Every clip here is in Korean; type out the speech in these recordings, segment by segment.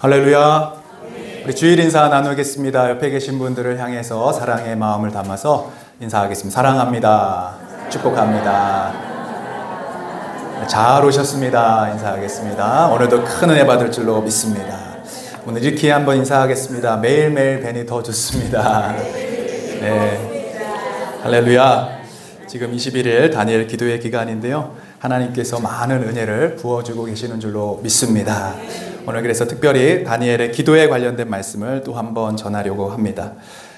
할렐루야. 우리 주일 인사 나누겠습니다. 옆에 계신 분들을 향해서 사랑의 마음을 담아서 인사하겠습니다. 사랑합니다. 축복합니다. 잘 오셨습니다. 인사하겠습니다. 오늘도 큰 은혜 받을 줄로 믿습니다. 오늘 이렇게 한번 인사하겠습니다. 매일매일 뵈니 더 좋습니다. 네. 할렐루야. 지금 21일 다니엘 기도의 기간인데요. 하나님께서 많은 은혜를 부어주고 계시는 줄로 믿습니다. 오늘 그래서 특별히 다니엘의 기도에 관련된 말씀을 또 한번 전하려고 합니다.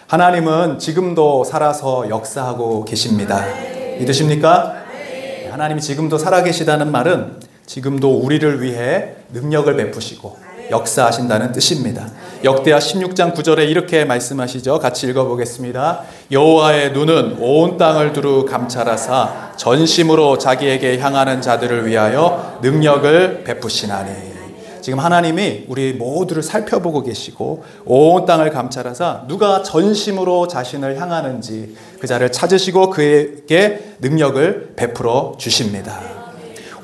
하나님은 지금도 살아서 역사하고 계십니다. 믿으십니까? 하나님이 지금도 살아계시다는 말은 지금도 우리를 위해 능력을 베푸시고 역사하신다는 뜻입니다. 역대하 16장 9절에 이렇게 말씀하시죠. 같이 읽어보겠습니다. 여호와의 눈은 온 땅을 두루 감찰하사 전심으로 자기에게 향하는 자들을 위하여 능력을 베푸시나니. 지금 하나님이 우리 모두를 살펴보고 계시고 온 땅을 감찰하사 누가 전심으로 자신을 향하는지 그 자를 찾으시고 그에게 능력을 베풀어 주십니다.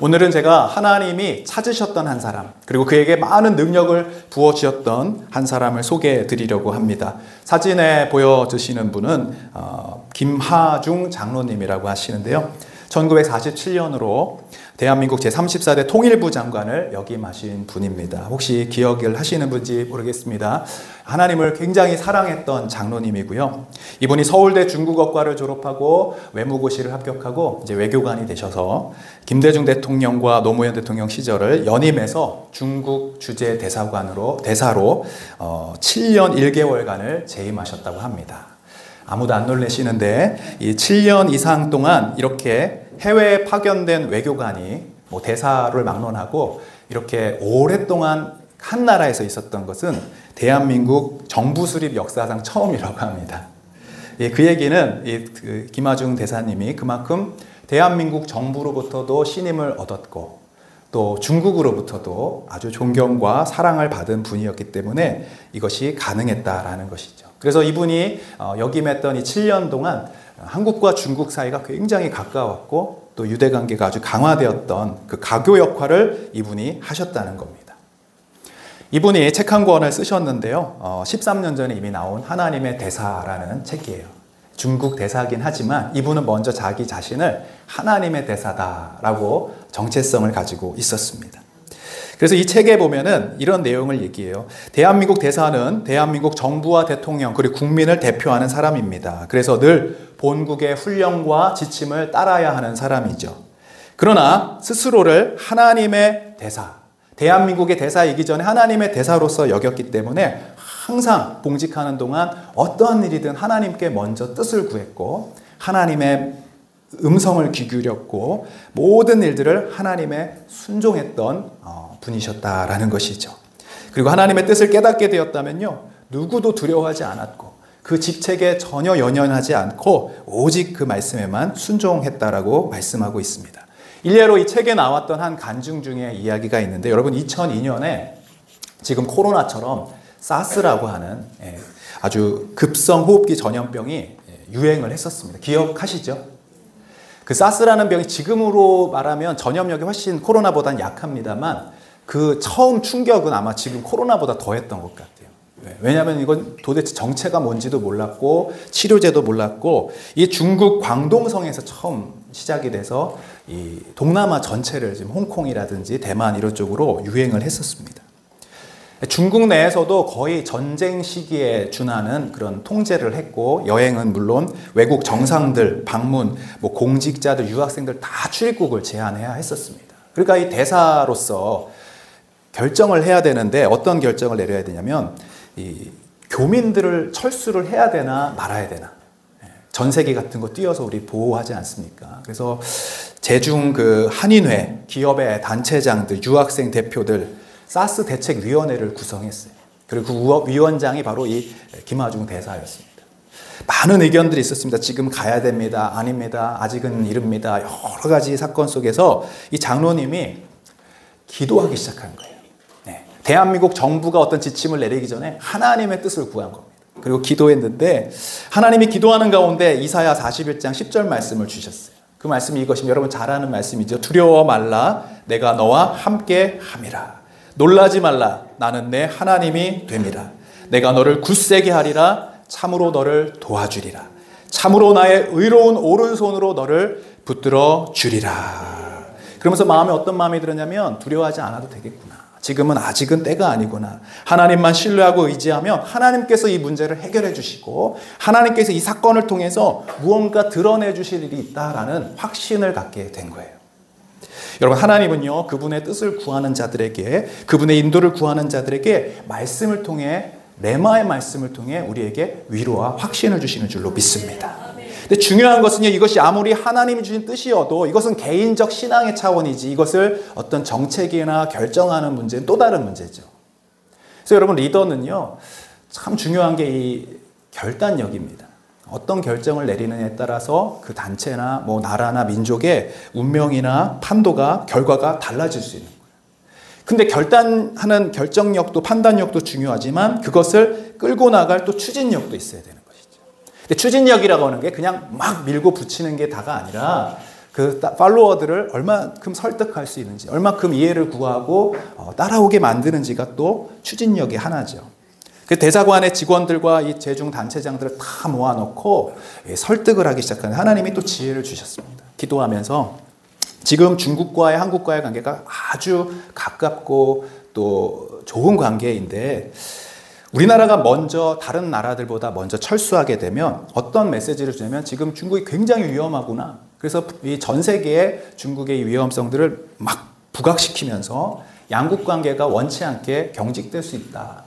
오늘은 제가 하나님이 찾으셨던 한 사람, 그리고 그에게 많은 능력을 부어주셨던 한 사람을 소개해 드리려고 합니다. 사진에 보여주시는 분은 김하중 장로님이라고 하시는데요. 1947년으로 대한민국 제34대 통일부 장관을 역임하신 분입니다. 혹시 기억을 하시는 분인지 모르겠습니다. 하나님을 굉장히 사랑했던 장로님이고요. 이분이 서울대 중국어과를 졸업하고 외무고시를 합격하고 이제 외교관이 되셔서 김대중 대통령과 노무현 대통령 시절을 연임해서 중국 주재 대사로 7년 1개월간을 재임하셨다고 합니다. 아무도 안 놀라시는데 이 7년 이상 동안 이렇게 해외에 파견된 외교관이 대사를 막론하고 이렇게 오랫동안 한 나라에서 있었던 것은 대한민국 정부 수립 역사상 처음이라고 합니다. 그 얘기는 김하중 대사님이 그만큼 대한민국 정부로부터도 신임을 얻었고 또 중국으로부터도 아주 존경과 사랑을 받은 분이었기 때문에 이것이 가능했다라는 것이죠. 그래서 이분이 역임했던 이 7년 동안 한국과 중국 사이가 굉장히 가까웠고 또 유대관계가 아주 강화되었던 그 가교 역할을 이분이 하셨다는 겁니다. 이분이 책 한 권을 쓰셨는데요. 13년 전에 이미 나온 하나님의 대사라는 책이에요. 중국 대사긴 하지만 이분은 먼저 자기 자신을 하나님의 대사다라고 정체성을 가지고 있었습니다. 그래서 이 책에 보면은 이런 내용을 얘기해요. 대한민국 대사는 대한민국 정부와 대통령 그리고 국민을 대표하는 사람입니다. 그래서 늘 본국의 훈령과 지침을 따라야 하는 사람이죠. 그러나 스스로를 하나님의 대사, 대한민국의 대사이기 전에 하나님의 대사로서 여겼기 때문에 항상 봉직하는 동안 어떠한 일이든 하나님께 먼저 뜻을 구했고 하나님의 음성을 귀 기울였고 모든 일들을 하나님의 순종했던 분이셨다라는 것이죠. 그리고 하나님의 뜻을 깨닫게 되었다면요, 누구도 두려워하지 않았고 그 직책에 전혀 연연하지 않고 오직 그 말씀에만 순종했다라고 말씀하고 있습니다. 일례로 이 책에 나왔던 한 간증 중에 이야기가 있는데, 여러분 2002년에 지금 코로나처럼 사스라고 하는 아주 급성 호흡기 전염병이 유행을 했었습니다. 기억하시죠? 그 사스라는 병이 지금으로 말하면 전염력이 훨씬 코로나보다는 약합니다만 그 처음 충격은 아마 지금 코로나보다 더했던 것 같아요. 왜냐하면 이건 도대체 정체가 뭔지도 몰랐고 치료제도 몰랐고 이 중국 광동성에서 처음 시작이 돼서 이 동남아 전체를 지금 홍콩이라든지 대만 이런 쪽으로 유행을 했었습니다. 중국 내에서도 거의 전쟁 시기에 준하는 그런 통제를 했고 여행은 물론 외국 정상들 방문, 공직자들, 유학생들 다 출입국을 제한해야 했었습니다. 그러니까 이 대사로서 결정을 해야 되는데 어떤 결정을 내려야 되냐면 이 교민들을 철수를 해야 되나 말아야 되나. 전세기 같은 거 띄어서 우리 보호하지 않습니까? 그래서 제중 그 한인회, 기업의 단체장들, 유학생 대표들 사스 대책위원회를 구성했어요. 그리고 그 위원장이 바로 이 김하중 대사였습니다. 많은 의견들이 있었습니다. 지금 가야 됩니다. 아닙니다. 아직은 이릅니다. 여러 가지 사건 속에서 이 장로님이 기도하기 시작한 거예요. 대한민국 정부가 어떤 지침을 내리기 전에 하나님의 뜻을 구한 겁니다. 그리고 기도했는데 하나님이 기도하는 가운데 이사야 41장 10절 말씀을 주셨어요. 그 말씀이 이것입니다. 여러분 잘 아는 말씀이죠. 두려워 말라, 내가 너와 함께 함이라. 놀라지 말라. 나는 내 하나님이 됨이라. 내가 너를 굳세게 하리라. 참으로 너를 도와주리라. 참으로 나의 의로운 오른손으로 너를 붙들어 주리라. 그러면서 마음에 어떤 마음이 들었냐면 두려워하지 않아도 되겠구나. 지금은 아직은 때가 아니구나. 하나님만 신뢰하고 의지하면 하나님께서 이 문제를 해결해 주시고 하나님께서 이 사건을 통해서 무언가 드러내 주실 일이 있다라는 확신을 갖게 된 거예요. 여러분, 하나님은요, 그분의 뜻을 구하는 자들에게, 그분의 인도를 구하는 자들에게 말씀을 통해, 레마의 말씀을 통해 우리에게 위로와 확신을 주시는 줄로 믿습니다. 근데 중요한 것은요, 이것이 아무리 하나님이 주신 뜻이어도 이것은 개인적 신앙의 차원이지 이것을 어떤 정책이나 결정하는 문제는 또 다른 문제죠. 그래서 여러분, 리더는요, 참 중요한 게 이 결단력입니다. 어떤 결정을 내리느냐에 따라서 그 단체나 뭐 나라나 민족의 운명이나 판도가, 결과가 달라질 수 있는 거예요. 근데 결단하는 결정력도 판단력도 중요하지만 그것을 끌고 나갈 또 추진력도 있어야 되는 거예요. 근데 추진력이라고 하는 게 그냥 막 밀고 붙이는 게 다가 아니라 그 팔로워들을 얼마큼 설득할 수 있는지, 얼마큼 이해를 구하고 따라오게 만드는지가 또 추진력의 하나죠. 그 대사관의 직원들과 이 제중 단체장들을 다 모아놓고 설득을 하기 시작하는 하나님이 또 지혜를 주셨습니다. 기도하면서 지금 중국과의 한국과의 관계가 아주 가깝고 또 좋은 관계인데 우리나라가 먼저 다른 나라들보다 먼저 철수하게 되면 어떤 메시지를 주냐면 지금 중국이 굉장히 위험하구나. 그래서 이 전 세계에 중국의 위험성들을 막 부각시키면서 양국 관계가 원치 않게 경직될 수 있다.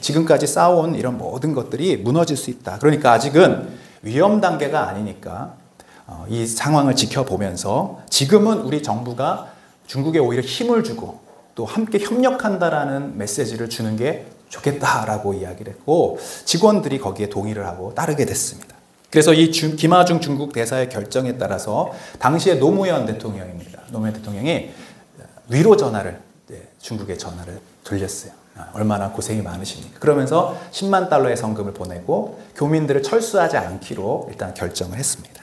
지금까지 쌓아온 이런 모든 것들이 무너질 수 있다. 그러니까 아직은 위험 단계가 아니니까 이 상황을 지켜보면서 지금은 우리 정부가 중국에 오히려 힘을 주고 또 함께 협력한다라는 메시지를 주는 게 좋겠다라고 이야기를 했고 직원들이 거기에 동의를 하고 따르게 됐습니다. 그래서 이 김하중 중국 대사의 결정에 따라서 당시에 노무현 대통령입니다. 노무현 대통령이 위로 전화를 중국에 전화를 돌렸어요. 얼마나 고생이 많으십니까? 그러면서 10만 달러의 성금을 보내고 교민들을 철수하지 않기로 일단 결정을 했습니다.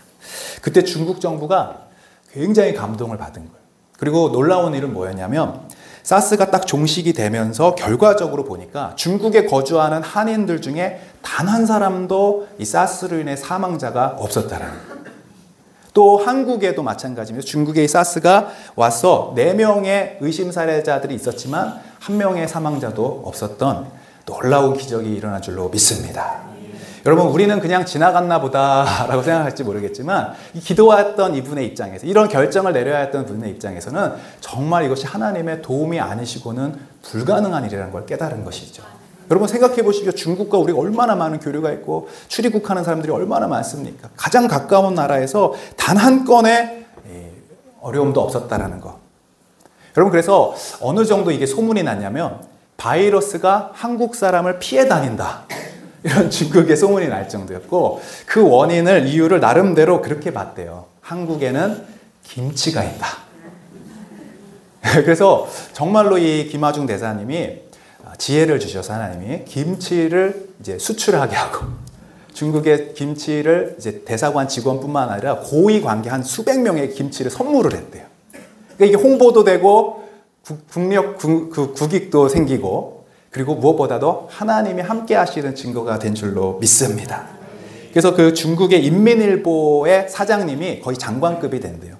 그때 중국 정부가 굉장히 감동을 받은 거예요. 그리고 놀라운 일은 뭐였냐면 사스가 딱 종식이 되면서 결과적으로 보니까 중국에 거주하는 한인들 중에 단 한 사람도 이 사스로 인해 사망자가 없었다라는 거예요. 또 한국에도 마찬가지입니다. 중국에 이 사스가 와서 4명의 의심 사례자들이 있었지만 1명의 사망자도 없었던 놀라운 기적이 일어난 줄로 믿습니다. 여러분, 우리는 그냥 지나갔나 보다라고 생각할지 모르겠지만 이 기도했던 이분의 입장에서, 이런 결정을 내려야 했던 분의 입장에서는 정말 이것이 하나님의 도움이 아니시고는 불가능한 일이라는 걸 깨달은 것이죠. 여러분 생각해 보십시오. 중국과 우리가 얼마나 많은 교류가 있고 출입국하는 사람들이 얼마나 많습니까? 가장 가까운 나라에서 단 한 건의 어려움도 없었다라는 거. 여러분, 그래서 어느 정도 이게 소문이 났냐면 바이러스가 한국 사람을 피해 다닌다. 이런 중국의 소문이 날 정도였고 그 원인을, 이유를 나름대로 그렇게 봤대요. 한국에는 김치가 있다. 그래서 정말로 이 김하중 대사님이 지혜를 주셔서 하나님이 김치를 이제 수출하게 하고 중국의 김치를 이제 대사관 직원뿐만 아니라 고위 관계 한 수백 명의 김치를 선물을 했대요. 그러니까 이게 홍보도 되고 국익도 생기고 그리고 무엇보다도 하나님이 함께 하시는 증거가 된 줄로 믿습니다. 그래서 그 중국의 인민일보의 사장님이 거의 장관급이 된대요.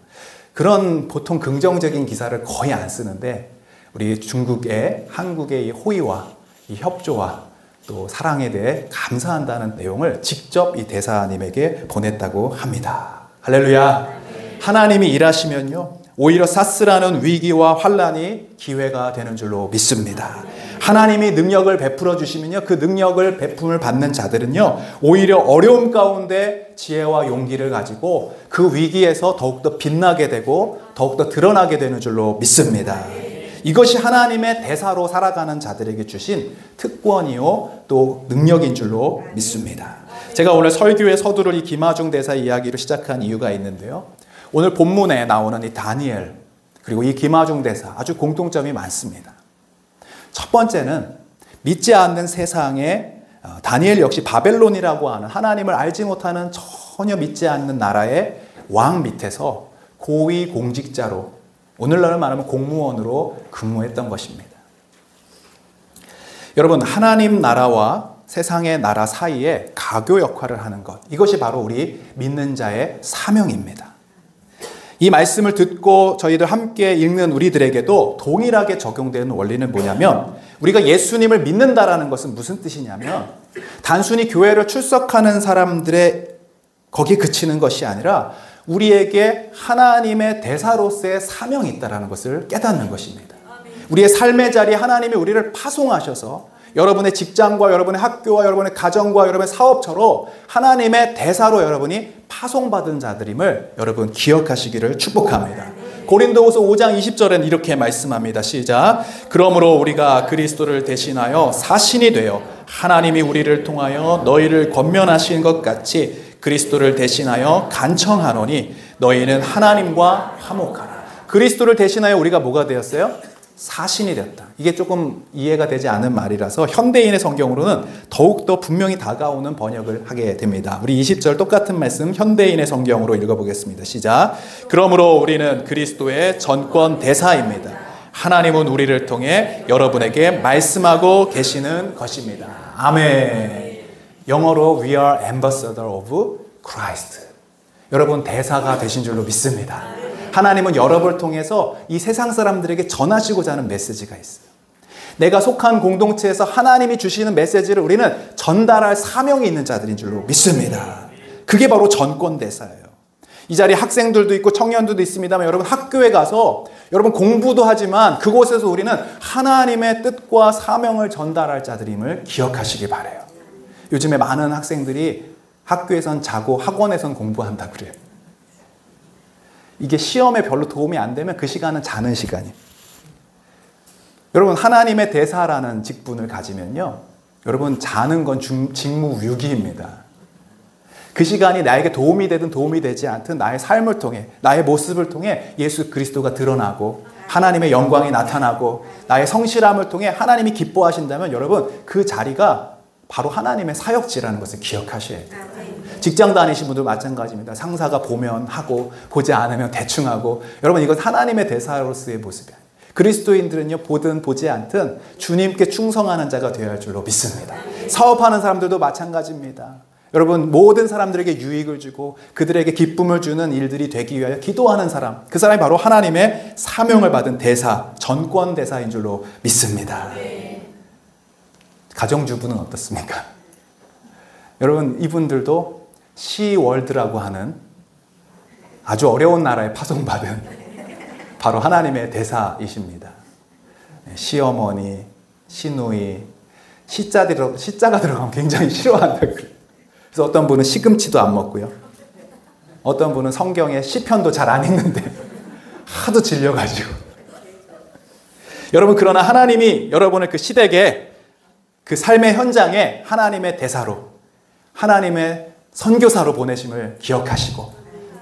그런 보통 긍정적인 기사를 거의 안 쓰는데 우리 중국의 한국의 이 호의와 이 협조와 또 사랑에 대해 감사한다는 내용을 직접 이 대사님에게 보냈다고 합니다. 할렐루야. 하나님이 일하시면요 오히려 사스라는 위기와 환란이 기회가 되는 줄로 믿습니다. 하나님이 능력을 베풀어 주시면요 그 능력을 베품을 받는 자들은요 오히려 어려움 가운데 지혜와 용기를 가지고 그 위기에서 더욱더 빛나게 되고 더욱더 드러나게 되는 줄로 믿습니다. 이것이 하나님의 대사로 살아가는 자들에게 주신 특권이요 또 능력인 줄로 믿습니다. 제가 오늘 설교의 서두를 이 김하중 대사 이야기로 시작한 이유가 있는데요. 오늘 본문에 나오는 이 다니엘 그리고 이 김하중 대사 아주 공통점이 많습니다. 첫 번째는 믿지 않는 세상에 다니엘 역시 바벨론이라고 하는 하나님을 알지 못하는 전혀 믿지 않는 나라의 왕 밑에서 고위 공직자로 오늘날 말하면 공무원으로 근무했던 것입니다. 여러분, 하나님 나라와 세상의 나라 사이에 가교 역할을 하는 것, 이것이 바로 우리 믿는 자의 사명입니다. 이 말씀을 듣고 저희들 함께 읽는 우리들에게도 동일하게 적용되는 원리는 뭐냐면, 우리가 예수님을 믿는다라는 것은 무슨 뜻이냐면, 단순히 교회를 출석하는 사람들의 거기에 그치는 것이 아니라 우리에게 하나님의 대사로서의 사명이 있다는 것을 깨닫는 것입니다. 우리의 삶의 자리에 하나님이 우리를 파송하셔서 여러분의 직장과 여러분의 학교와 여러분의 가정과 여러분의 사업처로 하나님의 대사로 여러분이 파송받은 자들임을 여러분 기억하시기를 축복합니다. 고린도후서 5장 20절엔 이렇게 말씀합니다. 시작. 그러므로 우리가 그리스도를 대신하여 사신이 되어 하나님이 우리를 통하여 너희를 권면하신 것 같이 그리스도를 대신하여 간청하노니 너희는 하나님과 화목하라. 그리스도를 대신하여 우리가 뭐가 되었어요? 사신이 되었다. 이게 조금 이해가 되지 않은 말이라서 현대인의 성경으로는 더욱더 분명히 다가오는 번역을 하게 됩니다. 우리 20절 똑같은 말씀 현대인의 성경으로 읽어보겠습니다. 시작. 그러므로 우리는 그리스도의 전권 대사입니다. 하나님은 우리를 통해 여러분에게 말씀하고 계시는 것입니다. 아멘. 영어로 We are ambassador of Christ. 여러분 대사가 되신 줄로 믿습니다. 하나님은 여러분을 통해서 이 세상 사람들에게 전하시고자 하는 메시지가 있어요. 내가 속한 공동체에서 하나님이 주시는 메시지를 우리는 전달할 사명이 있는 자들인 줄로 믿습니다. 그게 바로 전권대사예요. 이 자리에 학생들도 있고 청년들도 있습니다만 여러분 학교에 가서 여러분 공부도 하지만 그곳에서 우리는 하나님의 뜻과 사명을 전달할 자들임을 기억하시기 바라요. 요즘에 많은 학생들이 학교에선 자고 학원에선 공부한다 그래요. 이게 시험에 별로 도움이 안 되면 그 시간은 자는 시간이에요. 여러분 하나님의 대사라는 직분을 가지면요, 여러분 자는 건 직무유기입니다. 그 시간이 나에게 도움이 되든 도움이 되지 않든 나의 삶을 통해 나의 모습을 통해 예수 그리스도가 드러나고 하나님의 영광이 나타나고 나의 성실함을 통해 하나님이 기뻐하신다면 여러분 그 자리가 바로 하나님의 사역지라는 것을 기억하셔야 돼요. 직장 다니신 분들 마찬가지입니다. 상사가 보면 하고 보지 않으면 대충 하고, 여러분 이건 하나님의 대사로서의 모습이에요. 그리스도인들은요 보든 보지 않든 주님께 충성하는 자가 되어야 할 줄로 믿습니다. 사업하는 사람들도 마찬가지입니다. 여러분 모든 사람들에게 유익을 주고 그들에게 기쁨을 주는 일들이 되기 위하여 기도하는 사람, 그 사람이 바로 하나님의 사명을 받은 대사, 전권 대사인 줄로 믿습니다. 가정주부는 어떻습니까? 여러분 이분들도 시월드라고 하는 아주 어려운 나라에 파송받은 바로 하나님의 대사이십니다. 시어머니, 시누이, 시자가 들어가면 굉장히 싫어한다 그래요. 그래서 어떤 분은 시금치도 안 먹고요. 어떤 분은 성경에 시편도 잘 안 읽는데 하도 질려가지고. 여러분 그러나 하나님이 여러분을 그 시댁에 그 삶의 현장에 하나님의 대사로, 하나님의 선교사로 보내심을 기억하시고,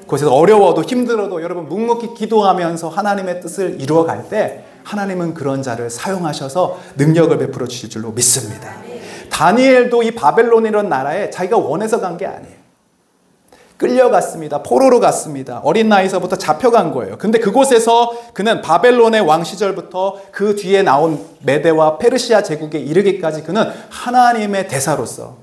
그곳에서 어려워도 힘들어도 여러분 묵묵히 기도하면서 하나님의 뜻을 이루어갈 때 하나님은 그런 자를 사용하셔서 능력을 베풀어 주실 줄로 믿습니다. 다니엘도 이 바벨론이라는 나라에 자기가 원해서 간 게 아니에요. 끌려갔습니다. 포로로 갔습니다. 어린 나이서부터 잡혀간 거예요. 근데 그곳에서 그는 바벨론의 왕 시절부터 그 뒤에 나온 메대와 페르시아 제국에 이르기까지 그는 하나님의 대사로서,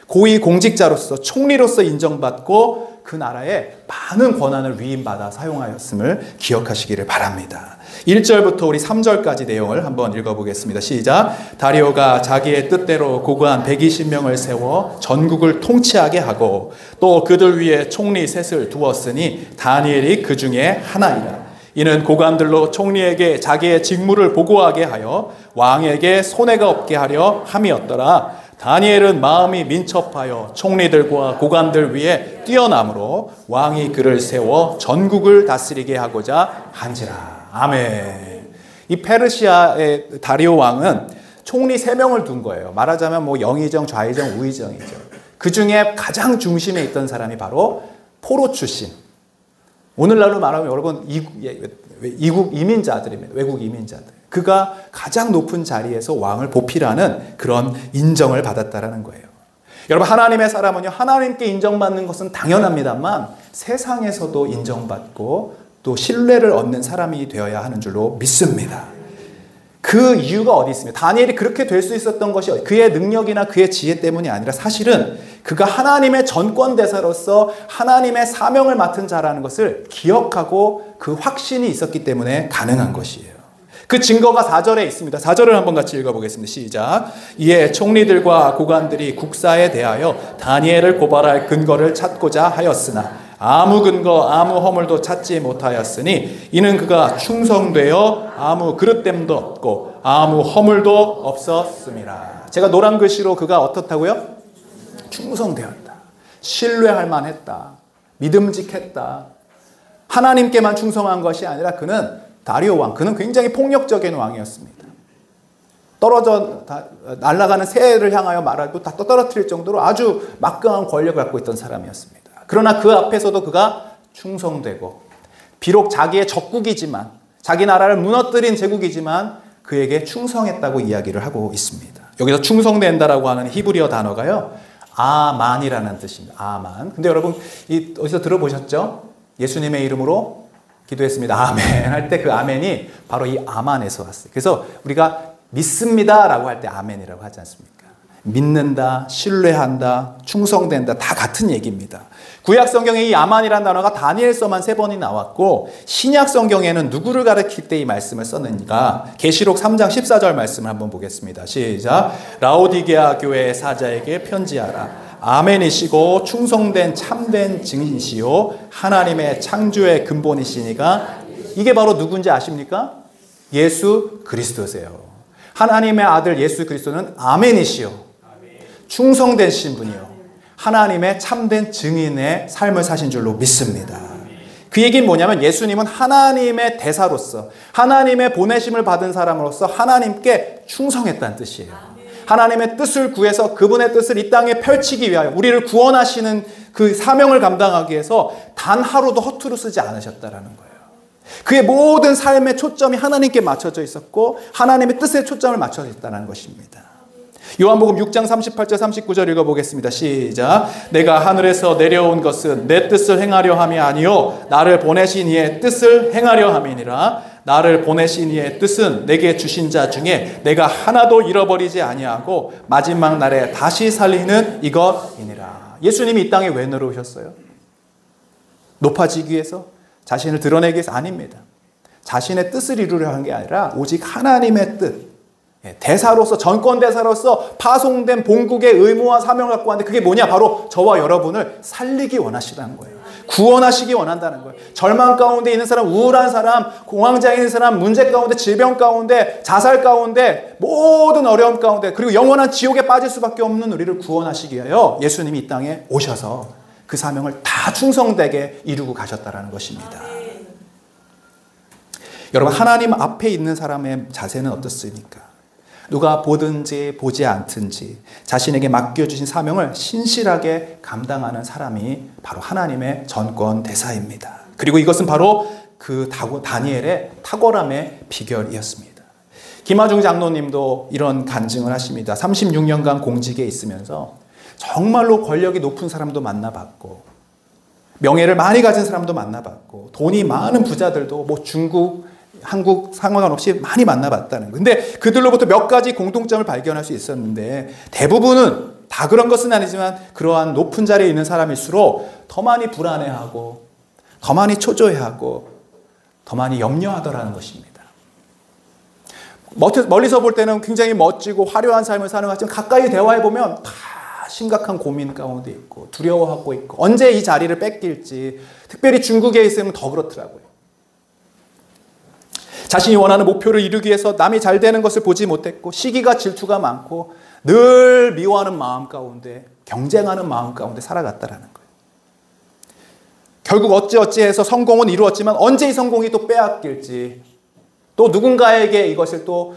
고위 공직자로서, 총리로서 인정받고 그 나라에 많은 권한을 위임받아 사용하였음을 기억하시기를 바랍니다. 1절부터 우리 3절까지 내용을 한번 읽어보겠습니다. 시작. 다리오가 자기의 뜻대로 고관 120명을 세워 전국을 통치하게 하고 또 그들 위에 총리 셋을 두었으니 다니엘이 그 중에 하나이라. 이는 고관들로 총리에게 자기의 직무를 보고하게 하여 왕에게 손해가 없게 하려 함이었더라. 다니엘은 마음이 민첩하여 총리들과 고관들 위에 뛰어남으로 왕이 그를 세워 전국을 다스리게 하고자 한지라. 아멘. 이 페르시아의 다리오 왕은 총리 3명을 둔 거예요. 말하자면 뭐 영의정, 좌의정, 우의정이죠. 그 중에 가장 중심에 있던 사람이 바로 포로 출신. 오늘날로 말하면 여러분 이국 이민자들입니다. 외국 이민자들. 그가 가장 높은 자리에서 왕을 보필하는 그런 인정을 받았다라는 거예요. 여러분 하나님의 사람은요, 하나님께 인정받는 것은 당연합니다만 세상에서도 인정받고 또 신뢰를 얻는 사람이 되어야 하는 줄로 믿습니다. 그 이유가 어디 있습니까? 다니엘이 그렇게 될 수 있었던 것이 그의 능력이나 그의 지혜 때문이 아니라 사실은 그가 하나님의 전권대사로서 하나님의 사명을 맡은 자라는 것을 기억하고 그 확신이 있었기 때문에 가능한 것이에요. 그 증거가 4절에 있습니다. 4절을 한번 같이 읽어보겠습니다. 시작. 이에 총리들과 고관들이 국사에 대하여 다니엘을 고발할 근거를 찾고자 하였으나 아무 근거 아무 허물도 찾지 못하였으니 이는 그가 충성되어 아무 그릇됨도 없고 아무 허물도 없었음이라. 제가 노란 글씨로 그가 어떻다고요? 충성되었다. 신뢰할 만했다. 믿음직했다. 하나님께만 충성한 것이 아니라 그는 다리오 왕, 그는 굉장히 폭력적인 왕이었습니다. 날아가는 새를 향하여 말하고 다 떨어뜨릴 정도로 아주 막강한 권력을 갖고 있던 사람이었습니다. 그러나 그 앞에서도 그가 충성되고, 비록 자기의 적국이지만, 자기 나라를 무너뜨린 제국이지만 그에게 충성했다고 이야기를 하고 있습니다. 여기서 충성된다라고 하는 히브리어 단어가요, 아만이라는 뜻입니다. 아만. 근데 여러분 어디서 들어보셨죠? 예수님의 이름으로 기도했습니다. 아멘 할 때 그 아멘이 바로 이 아만에서 왔어요. 그래서 우리가 믿습니다 라고 할 때 아멘이라고 하지 않습니까? 믿는다, 신뢰한다, 충성된다, 다 같은 얘기입니다. 구약 성경에 이 아만이라는 단어가 다니엘서만 3번이 나왔고, 신약 성경에는 누구를 가리킬 때 이 말씀을 썼는가? 계시록 3장 14절 말씀을 한번 보겠습니다. 시작. 라오디게아 교회 사자에게 편지하라. 아멘이시고 충성된 참된 증인이시요 하나님의 창조의 근본이시니가. 이게 바로 누군지 아십니까? 예수 그리스도세요. 하나님의 아들 예수 그리스도는 아멘이시요 충성되신 분이요 하나님의 참된 증인의 삶을 사신 줄로 믿습니다. 그 얘기는 뭐냐면 예수님은 하나님의 대사로서, 하나님의 보내심을 받은 사람으로서 하나님께 충성했다는 뜻이에요. 하나님의 뜻을 구해서 그분의 뜻을 이 땅에 펼치기 위하여 우리를 구원하시는 그 사명을 감당하기 위해서 단 하루도 허투루 쓰지 않으셨다라는 거예요. 그의 모든 삶의 초점이 하나님께 맞춰져 있었고 하나님의 뜻에 초점을 맞춰져 있다는 것입니다. 요한복음 6장 38절 39절 읽어보겠습니다. 시작. 내가 하늘에서 내려온 것은 내 뜻을 행하려 함이 아니요 나를 보내신 이의 뜻을 행하려 함이니라. 나를 보내신 이의 뜻은 내게 주신 자 중에 내가 하나도 잃어버리지 아니하고 마지막 날에 다시 살리는 이것이니라. 예수님이 이 땅에 왜 내려오셨어요? 높아지기 위해서? 자신을 드러내기 위해서? 아닙니다. 자신의 뜻을 이루려 한 게 아니라 오직 하나님의 뜻, 대사로서, 전권대사로서 파송된 본국의 의무와 사명을 갖고 왔는데 그게 뭐냐? 바로 저와 여러분을 살리기 원하시다는 거예요. 구원하시기 원한다는 거예요. 절망 가운데 있는 사람, 우울한 사람, 공황장애 있는 사람, 문제 가운데, 질병 가운데, 자살 가운데, 모든 어려움 가운데, 그리고 영원한 지옥에 빠질 수밖에 없는 우리를 구원하시기 위하여 예수님이 이 땅에 오셔서 그 사명을 다 충성되게 이루고 가셨다는 것입니다. 여러분, 하나님 앞에 있는 사람의 자세는 어떻습니까? 누가 보든지 보지 않든지 자신에게 맡겨주신 사명을 신실하게 감당하는 사람이 바로 하나님의 전권 대사입니다. 그리고 이것은 바로 그 다니엘의 탁월함의 비결이었습니다. 김하중 장로님도 이런 간증을 하십니다. 36년간 공직에 있으면서 정말로 권력이 높은 사람도 만나봤고 명예를 많이 가진 사람도 만나봤고 돈이 많은 부자들도 뭐 중국 한국 상관없이 많이 만나봤다는 거예요. 근데 그들로부터 몇 가지 공통점을 발견할 수 있었는데 대부분은 다 그런 것은 아니지만 그러한 높은 자리에 있는 사람일수록 더 많이 불안해하고 더 많이 초조해하고 더 많이 염려하더라는 것입니다. 멀리서 볼 때는 굉장히 멋지고 화려한 삶을 사는 것 같지만 가까이 대화해보면 다 심각한 고민 가운데 있고 두려워하고 있고 언제 이 자리를 뺏길지, 특별히 중국에 있으면 더 그렇더라고요. 자신이 원하는 목표를 이루기 위해서 남이 잘 되는 것을 보지 못했고 시기가 질투가 많고 늘 미워하는 마음 가운데, 경쟁하는 마음 가운데 살아갔다라는 거예요. 결국 어찌어찌해서 성공은 이루었지만 언제 이 성공이 또 빼앗길지, 또 누군가에게 이것을 또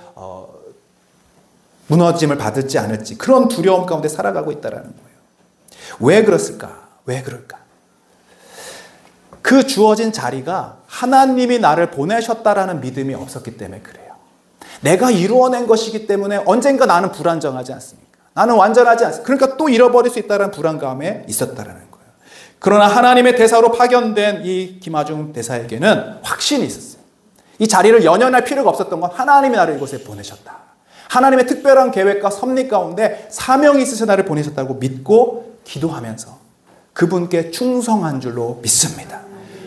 무너짐을 받을지 않을지 그런 두려움 가운데 살아가고 있다는 거예요. 왜 그랬을까? 왜 그럴까? 그 주어진 자리가 하나님이 나를 보내셨다라는 믿음이 없었기 때문에 그래요. 내가 이루어낸 것이기 때문에 언젠가 나는 불안정하지 않습니까? 나는 완전하지 않습니까? 그러니까 또 잃어버릴 수 있다는 불안감에 있었다라는 거예요. 그러나 하나님의 대사로 파견된 이 김하중 대사에게는 확신이 있었어요. 이 자리를 연연할 필요가 없었던 건 하나님이 나를 이곳에 보내셨다. 하나님의 특별한 계획과 섭리 가운데 사명이 있으셔 나를 보내셨다고 믿고 기도하면서 그분께 충성한 줄로 믿습니다.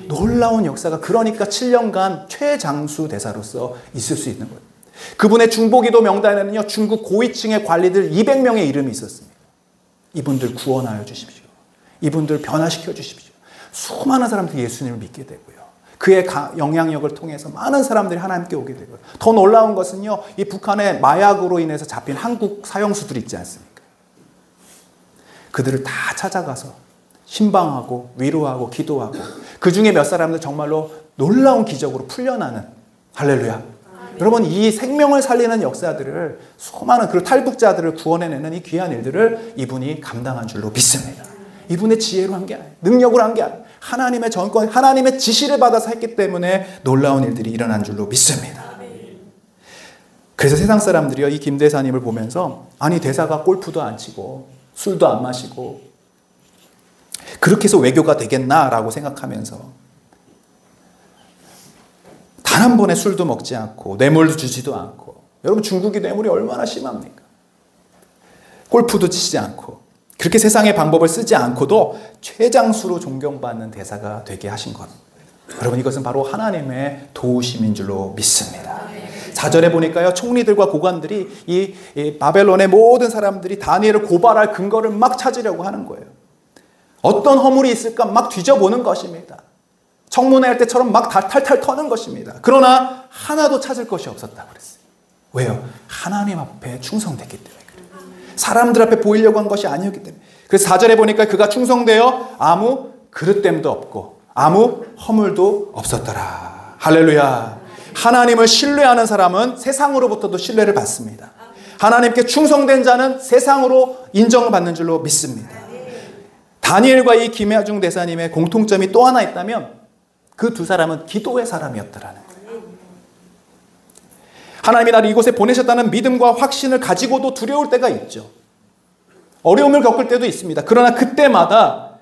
놀라운 역사가 그러니까 7년간 최장수 대사로서 있을 수 있는 거예요. 그분의 중보기도 명단에는요, 중국 고위층의 관리들 200명의 이름이 있었습니다. 이분들 구원하여 주십시오. 이분들 변화시켜 주십시오. 수많은 사람들이 예수님을 믿게 되고요. 그의 영향력을 통해서 많은 사람들이 하나님께 오게 되고요. 더 놀라운 것은요, 이 북한의 마약으로 인해서 잡힌 한국 사형수들이 있지 않습니까? 그들을 다 찾아가서 신방하고 위로하고 기도하고 그 중에 몇 사람들 정말로 놀라운 기적으로 풀려나는, 할렐루야. 여러분, 이 생명을 살리는 역사들을, 수많은 그 탈북자들을 구원해내는 이 귀한 일들을 이분이 감당한 줄로 믿습니다. 이분의 지혜로 한 게 아니에요. 능력으로 한 게 아니에요. 하나님의 전권, 하나님의 지시를 받아서 했기 때문에 놀라운 일들이 일어난 줄로 믿습니다. 그래서 세상 사람들이요, 이 김 대사님을 보면서, 아니 대사가 골프도 안 치고 술도 안 마시고 그렇게 해서 외교가 되겠나라고 생각하면서 단 한 번의 술도 먹지 않고 뇌물도 주지도 않고, 여러분 중국이 뇌물이 얼마나 심합니까? 골프도 치지 않고 그렇게 세상의 방법을 쓰지 않고도 최장수로 존경받는 대사가 되게 하신 것, 여러분 이것은 바로 하나님의 도우심인 줄로 믿습니다. 4절에 보니까요, 총리들과 고관들이 이 바벨론의 모든 사람들이 다니엘을 고발할 근거를 막 찾으려고 하는 거예요. 어떤 허물이 있을까 막 뒤져보는 것입니다. 청문회 할 때처럼 막 탈탈 터는 것입니다. 그러나 하나도 찾을 것이 없었다고 그랬어요. 왜요? 하나님 앞에 충성됐기 때문에 그래요. 사람들 앞에 보이려고 한 것이 아니었기 때문에. 그래서 4절에 보니까 그가 충성되어 아무 그릇됨도 없고 아무 허물도 없었더라. 할렐루야. 하나님을 신뢰하는 사람은 세상으로부터도 신뢰를 받습니다. 하나님께 충성된 자는 세상으로 인정을 받는 줄로 믿습니다. 다니엘과 이 김야중 대사님의 공통점이 또 하나 있다면 그 두 사람은 기도의 사람이었더라는 거예요. 하나님이 나를 이곳에 보내셨다는 믿음과 확신을 가지고도 두려울 때가 있죠. 어려움을 겪을 때도 있습니다. 그러나 그때마다,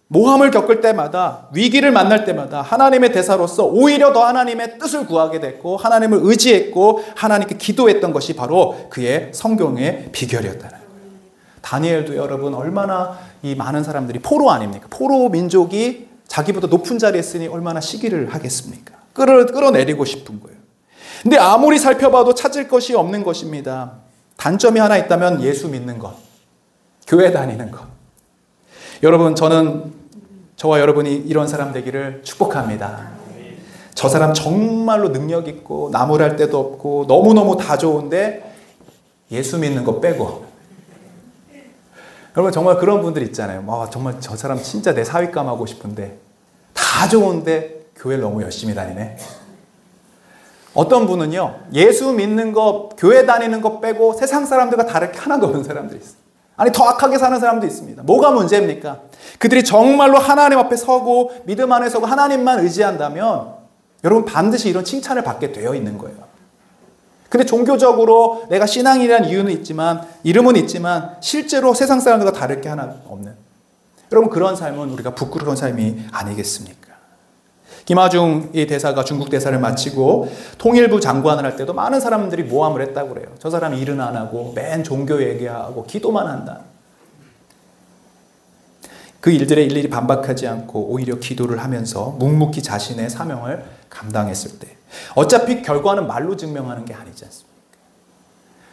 모함을 겪을 때마다, 위기를 만날 때마다 하나님의 대사로서 오히려 더 하나님의 뜻을 구하게 됐고 하나님을 의지했고 하나님께 기도했던 것이 바로 그의 성경의 비결이었다는 거예요. 다니엘도 여러분 얼마나 이 많은 사람들이 포로 아닙니까? 포로 민족이 자기보다 높은 자리에 있으니 얼마나 시기를 하겠습니까? 끌어내리고 싶은 거예요. 근데 아무리 살펴봐도 찾을 것이 없는 것입니다. 단점이 하나 있다면 예수 믿는 것, 교회 다니는 것. 여러분, 저는 저와 여러분이 이런 사람 되기를 축복합니다. 저 사람 정말로 능력 있고 나무랄 데도 없고 너무너무 다 좋은데 예수 믿는 거 빼고. 여러분 정말 그런 분들 있잖아요. 정말 저 사람 진짜 내 사윗감 하고 싶은데 다 좋은데 교회를 너무 열심히 다니네. 어떤 분은요, 예수 믿는 거, 교회 다니는 거 빼고 세상 사람들과 다를 게 하나도 없는 사람들이 있어요. 아니 더 악하게 사는 사람도 있습니다. 뭐가 문제입니까? 그들이 정말로 하나님 앞에 서고 믿음 안에 서고 하나님만 의지한다면 여러분 반드시 이런 칭찬을 받게 되어 있는 거예요. 근데 종교적으로 내가 신앙이라는 이유는 있지만, 이름은 있지만 실제로 세상 사람들과 다를 게 하나 없는, 여러분 그런 삶은 우리가 부끄러운 삶이 아니겠습니까? 김하중 이 대사가 중국 대사를 마치고 통일부 장관을 할 때도 많은 사람들이 모함을 했다고 그래요. 저 사람이 일은 안 하고 맨 종교 얘기하고 기도만 한다. 그 일들에 일일이 반박하지 않고 오히려 기도를 하면서 묵묵히 자신의 사명을 감당했을 때, 어차피 결과는 말로 증명하는 게 아니지 않습니까?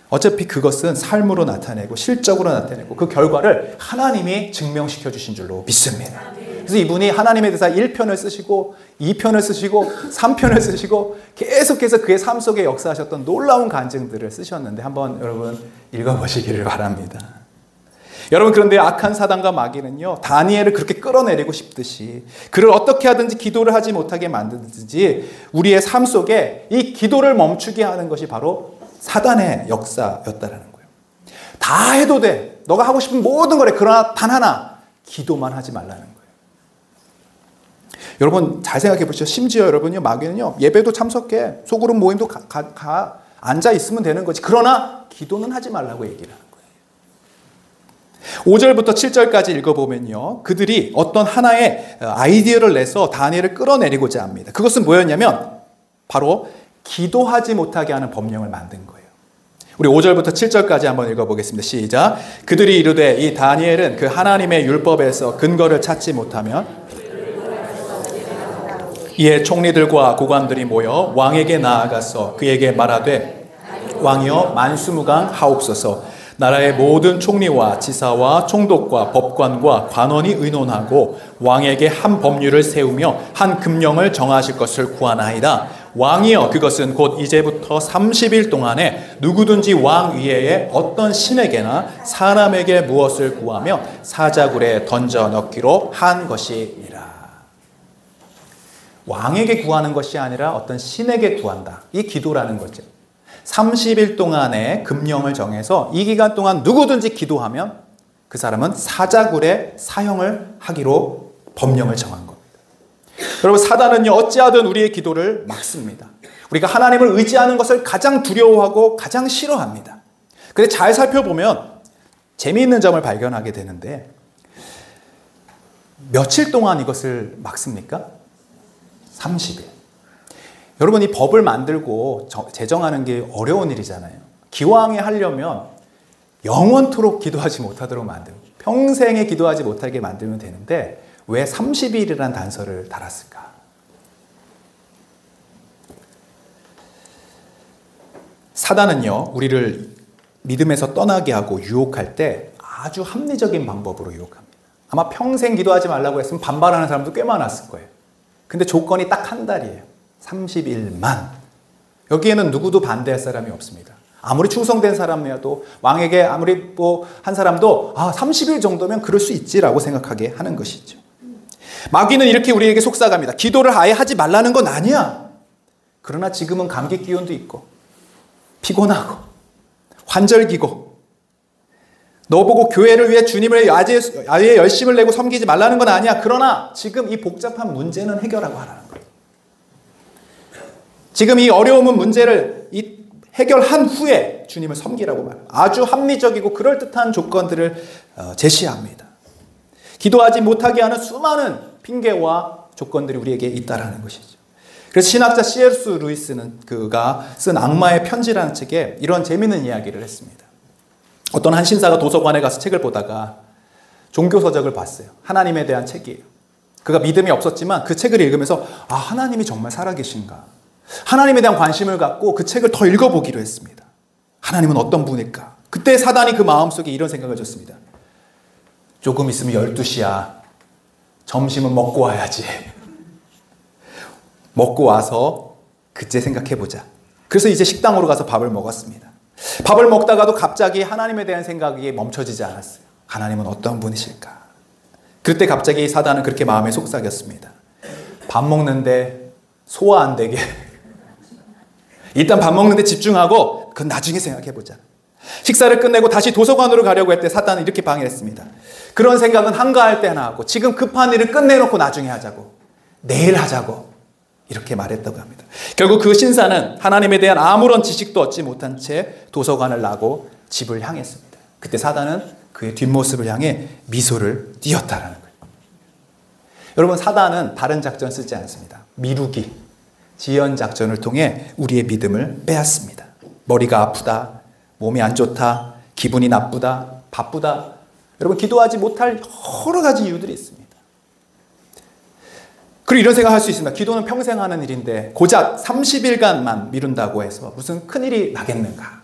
어차피 그것은 삶으로 나타내고 실적으로 나타내고 그 결과를 하나님이 증명시켜 주신 줄로 믿습니다. 그래서 이분이 하나님에 대해서 1편을 쓰시고 2편을 쓰시고 3편을 쓰시고 계속해서 그의 삶 속에 역사하셨던 놀라운 간증들을 쓰셨는데 한번 여러분 읽어보시기를 바랍니다. 여러분, 그런데 악한 사단과 마귀는요, 다니엘을 그렇게 끌어내리고 싶듯이 그를 어떻게 하든지 기도를 하지 못하게 만드든지 우리의 삶 속에 이 기도를 멈추게 하는 것이 바로 사단의 역사였다라는 거예요. 다 해도 돼. 너가 하고 싶은 모든 거래. 그러나 단 하나, 기도만 하지 말라는 거예요. 여러분 잘 생각해 보시죠. 심지어 여러분요, 마귀는요, 예배도 참석해, 소그룹 모임도 가 앉아 있으면 되는 거지. 그러나 기도는 하지 말라고 얘기를 하는 거예요. 5절부터 7절까지 읽어보면요, 그들이 어떤 하나의 아이디어를 내서 다니엘을 끌어내리고자 합니다. 그것은 뭐였냐면 바로 기도하지 못하게 하는 법령을 만든 거예요. 우리 5절부터 7절까지 한번 읽어보겠습니다. 시작. 그들이 이르되 이 다니엘은 그 하나님의 율법에서 근거를 찾지 못하면 이에 총리들과 고관들이 모여 왕에게 나아가서 그에게 말하되 왕이여 만수무강 하옵소서. 나라의 모든 총리와 지사와 총독과 법관과 관원이 의논하고 왕에게 한 법률을 세우며 한 금령을 정하실 것을 구하나이다. 왕이여 그것은 곧 이제부터 30일 동안에 누구든지 왕 위에 어떤 신에게나 사람에게 무엇을 구하며 사자굴에 던져 넣기로 한 것이니라. 왕에게 구하는 것이 아니라 어떤 신에게 구한다. 이 기도라는 거죠. 30일 동안의 금령을 정해서 이 기간 동안 누구든지 기도하면 그 사람은 사자굴에 사형을 하기로 법령을 정한 겁니다. 여러분, 사단은요 어찌하든 우리의 기도를 막습니다. 우리가 하나님을 의지하는 것을 가장 두려워하고 가장 싫어합니다. 그런데 잘 살펴보면 재미있는 점을 발견하게 되는데, 며칠 동안 이것을 막습니까? 30일. 여러분, 이 법을 만들고 제정하는 게 어려운 일이잖아요. 기왕에 하려면 영원토록 기도하지 못하도록 만들고 평생에 기도하지 못하게 만들면 되는데 왜 30일이라는 단서를 달았을까? 사단은요 우리를 믿음에서 떠나게 하고 유혹할 때 아주 합리적인 방법으로 유혹합니다. 아마 평생 기도하지 말라고 했으면 반발하는 사람도 꽤 많았을 거예요. 근데 조건이 딱 한 달이에요. 30일만. 여기에는 누구도 반대할 사람이 없습니다. 아무리 충성된 사람이어도, 왕에게 아무리 한 사람도 30일 정도면 그럴 수 있지라고 생각하게 하는 것이죠. 마귀는 이렇게 우리에게 속삭합니다. 기도를 아예 하지 말라는 건 아니야. 그러나 지금은 감기 기운도 있고 피곤하고 환절기고 너 보고 교회를 위해 주님을 아예 열심을 내고 섬기지 말라는 건 아니야. 그러나 지금 이 복잡한 문제는 해결하고 하라는 거예요. 지금 이 어려움은 문제를 해결한 후에 주님을 섬기라고 말합니다. 아주 합리적이고 그럴듯한 조건들을 제시합니다. 기도하지 못하게 하는 수많은 핑계와 조건들이 우리에게 있다라는 것이죠. 그래서 신학자 C.S. 루이스는 그가 쓴 악마의 편지라는 책에 이런 재미있는 이야기를 했습니다. 어떤 한 신사가 도서관에 가서 책을 보다가 종교서적을 봤어요. 하나님에 대한 책이에요. 그가 믿음이 없었지만 그 책을 읽으면서 하나님이 정말 살아계신가? 하나님에 대한 관심을 갖고 그 책을 더 읽어보기로 했습니다. 하나님은 어떤 분일까? 그때 사단이 그 마음속에 이런 생각을 줬습니다. 조금 있으면 12시야. 점심은 먹고 와야지. 먹고 와서 그때 생각해보자. 그래서 이제 식당으로 가서 밥을 먹었습니다. 밥을 먹다가도 갑자기 하나님에 대한 생각이 멈춰지지 않았어요. 하나님은 어떤 분이실까? 그때 갑자기 사단은 그렇게 마음에 속삭였습니다. 밥 먹는데 소화 안 되게 일단 밥 먹는데 집중하고 그건 나중에 생각해보자. 식사를 끝내고 다시 도서관으로 가려고 할 때 사단은 이렇게 방해했습니다. 그런 생각은 한가할 때나 하고 지금 급한 일을 끝내놓고 나중에 하자고, 내일 하자고 이렇게 말했다고 합니다. 결국 그 신사는 하나님에 대한 아무런 지식도 얻지 못한 채 도서관을 나고 집을 향했습니다. 그때 사단은 그의 뒷모습을 향해 미소를 띄었다라는 거예요. 여러분, 사단은 다른 작전 쓰지 않습니다. 미루기, 지연 작전을 통해 우리의 믿음을 빼앗습니다. 머리가 아프다, 몸이 안 좋다, 기분이 나쁘다, 바쁘다. 여러분, 기도하지 못할 여러 가지 이유들이 있습니다. 그리고 이런 생각할 수 있습니다. 기도는 평생 하는 일인데 고작 30일간만 미룬다고 해서 무슨 큰일이 나겠는가?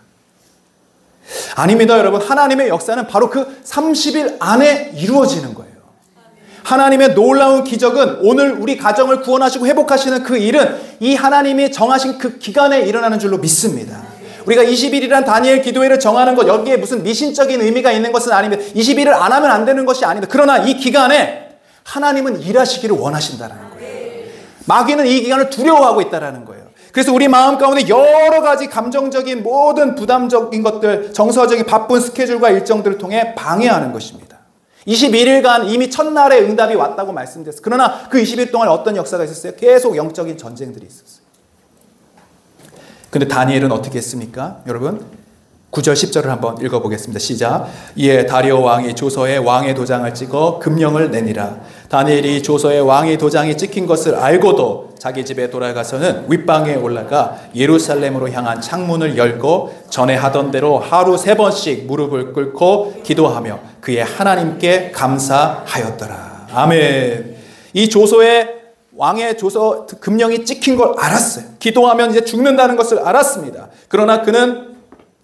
아닙니다, 여러분. 하나님의 역사는 바로 그 30일 안에 이루어지는 거예요. 하나님의 놀라운 기적은 오늘 우리 가정을 구원하시고 회복하시는 그 일은 이 하나님이 정하신 그 기간에 일어나는 줄로 믿습니다. 우리가 20일이란 다니엘 기도회를 정하는 것, 여기에 무슨 미신적인 의미가 있는 것은 아닙니다. 20일을 안 하면 안 되는 것이 아닙니다. 그러나 이 기간에 하나님은 일하시기를 원하신다는 거예요. 마귀는 이 기간을 두려워하고 있다는 거예요. 그래서 우리 마음 가운데 여러 가지 감정적인 모든 부담적인 것들, 정서적인 바쁜 스케줄과 일정들을 통해 방해하는 것입니다. 21일간 이미 첫날에 응답이 왔다고 말씀드렸어요. 그러나 그 20일 동안 어떤 역사가 있었어요? 계속 영적인 전쟁들이 있었어요. 근데 다니엘은 어떻게 했습니까? 여러분, 9절 10절을 한번 읽어보겠습니다. 시작. 이에 다리오 왕이 조서에 왕의 도장을 찍어 금령을 내니라. 다니엘이 조서에 왕의 도장이 찍힌 것을 알고도 자기 집에 돌아가서는 윗방에 올라가 예루살렘으로 향한 창문을 열고 전에 하던 대로 하루 3번씩 무릎을 꿇고 기도하며 그의 하나님께 감사하였더라. 아멘. 이 조서에 왕의 조서 금령이 찍힌 걸 알았어요. 기도하면 이제 죽는다는 것을 알았습니다. 그러나 그는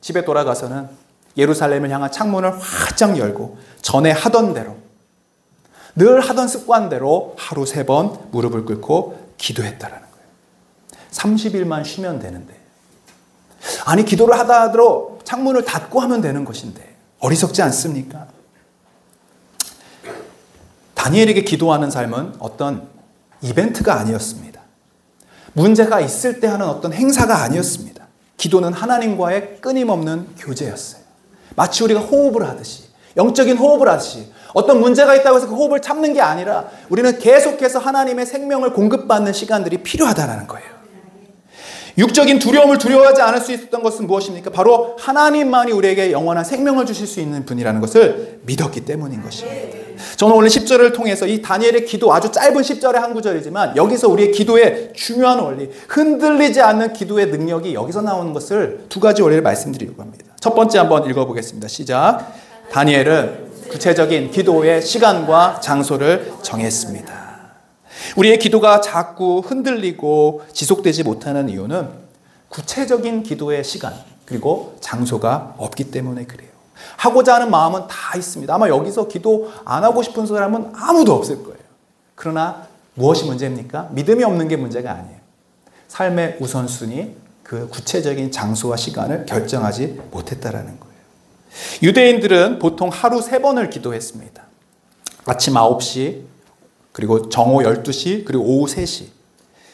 집에 돌아가서는 예루살렘을 향한 창문을 활짝 열고 전에 하던 대로 늘 하던 습관대로 하루 3번 무릎을 꿇고 기도했다라는 거예요. 30일만 쉬면 되는데, 아니 기도를 하다 하더라도 창문을 닫고 하면 되는 것인데 어리석지 않습니까? 다니엘에게 기도하는 삶은 어떤 이벤트가 아니었습니다. 문제가 있을 때 하는 어떤 행사가 아니었습니다. 기도는 하나님과의 끊임없는 교제였어요. 마치 우리가 호흡을 하듯이, 영적인 호흡을 하듯이 어떤 문제가 있다고 해서 그 호흡을 참는 게 아니라 우리는 계속해서 하나님의 생명을 공급받는 시간들이 필요하다는 거예요. 육적인 두려움을 두려워하지 않을 수 있었던 것은 무엇입니까? 바로 하나님만이 우리에게 영원한 생명을 주실 수 있는 분이라는 것을 믿었기 때문인 것입니다. 저는 오늘 10절을 통해서 이 다니엘의 기도, 아주 짧은 10절의 한 구절이지만 여기서 우리의 기도의 중요한 원리, 흔들리지 않는 기도의 능력이 여기서 나오는 것을 2가지 원리를 말씀드리려고 합니다. 첫 번째 한번 읽어보겠습니다. 시작. 다니엘은 구체적인 기도의 시간과 장소를 정했습니다. 우리의 기도가 자꾸 흔들리고 지속되지 못하는 이유는 구체적인 기도의 시간 그리고 장소가 없기 때문에 그래요. 하고자 하는 마음은 다 있습니다. 아마 여기서 기도 안 하고 싶은 사람은 아무도 없을 거예요. 그러나 무엇이 문제입니까? 믿음이 없는 게 문제가 아니에요. 삶의 우선순위, 그 구체적인 장소와 시간을 결정하지 못했다라는 거예요. 유대인들은 보통 하루 3번을 기도했습니다. 아침 9시, 그리고 정오 12시, 그리고 오후 3시.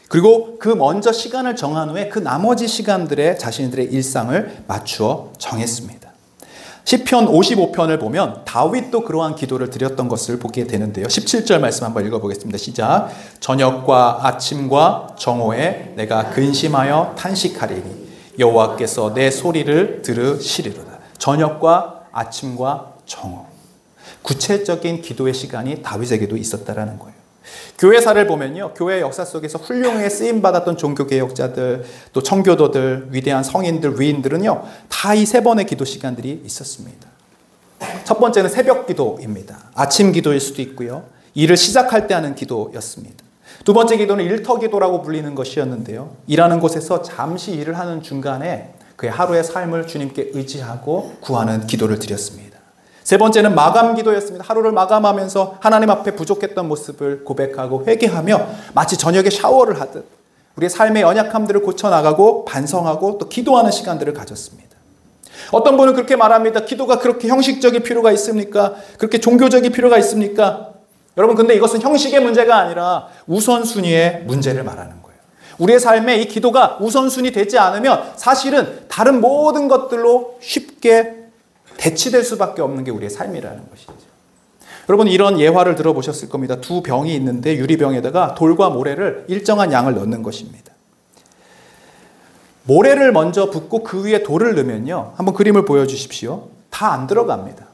그리고 그 먼저 시간을 정한 후에 그 나머지 시간들에 자신들의 일상을 맞추어 정했습니다. 시편 55편을 보면 다윗도 그러한 기도를 드렸던 것을 보게 되는데요. 17절 말씀 한번 읽어보겠습니다. 시작. 저녁과 아침과 정오에 내가 근심하여 탄식하리니 여호와께서 내 소리를 들으시리로다. 저녁과 아침과 정오. 구체적인 기도의 시간이 다윗에게도 있었다라는 거예요. 교회사를 보면요, 교회 역사 속에서 훌륭하게 쓰임받았던 종교개혁자들, 또 청교도들, 위대한 성인들, 위인들은요, 다 이 3번의 기도 시간들이 있었습니다. 첫 번째는 새벽 기도입니다. 아침 기도일 수도 있고요, 일을 시작할 때 하는 기도였습니다. 두 번째 기도는 일터 기도라고 불리는 것이었는데요, 일하는 곳에서 잠시 일을 하는 중간에 그의 하루의 삶을 주님께 의지하고 구하는 기도를 드렸습니다. 세 번째는 마감 기도였습니다. 하루를 마감하면서 하나님 앞에 부족했던 모습을 고백하고 회개하며 마치 저녁에 샤워를 하듯 우리의 삶의 연약함들을 고쳐나가고 반성하고 또 기도하는 시간들을 가졌습니다. 어떤 분은 그렇게 말합니다. 기도가 그렇게 형식적일 필요가 있습니까? 그렇게 종교적일 필요가 있습니까? 여러분, 근데 이것은 형식의 문제가 아니라 우선순위의 문제를 말하는 거예요. 우리의 삶에 이 기도가 우선순위 되지 않으면 사실은 다른 모든 것들로 쉽게 대치될 수밖에 없는 게 우리의 삶이라는 것이죠. 여러분, 이런 예화를 들어보셨을 겁니다. 2 병이 있는데 유리병에다가 돌과 모래를 일정한 양을 넣는 것입니다. 모래를 먼저 붓고 그 위에 돌을 넣으면요, 한번 그림을 보여주십시오. 다 안 들어갑니다.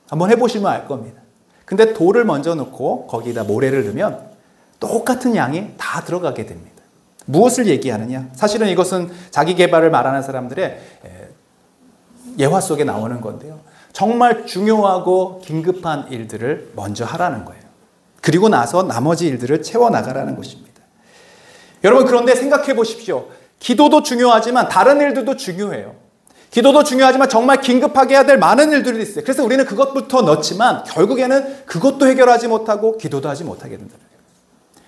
한번 해보시면 알 겁니다. 근데 돌을 먼저 넣고 거기다 모래를 넣으면 똑같은 양이 다 들어가게 됩니다. 무엇을 얘기하느냐? 사실은 이것은 자기 개발을 말하는 사람들의 예화 속에 나오는 건데요. 정말 중요하고 긴급한 일들을 먼저 하라는 거예요. 그리고 나서 나머지 일들을 채워나가라는 것입니다. 여러분, 그런데 생각해 보십시오. 기도도 중요하지만 다른 일들도 중요해요. 기도도 중요하지만 정말 긴급하게 해야 될 많은 일들이 있어요. 그래서 우리는 그것부터 넣지만 결국에는 그것도 해결하지 못하고 기도도 하지 못하게 된다.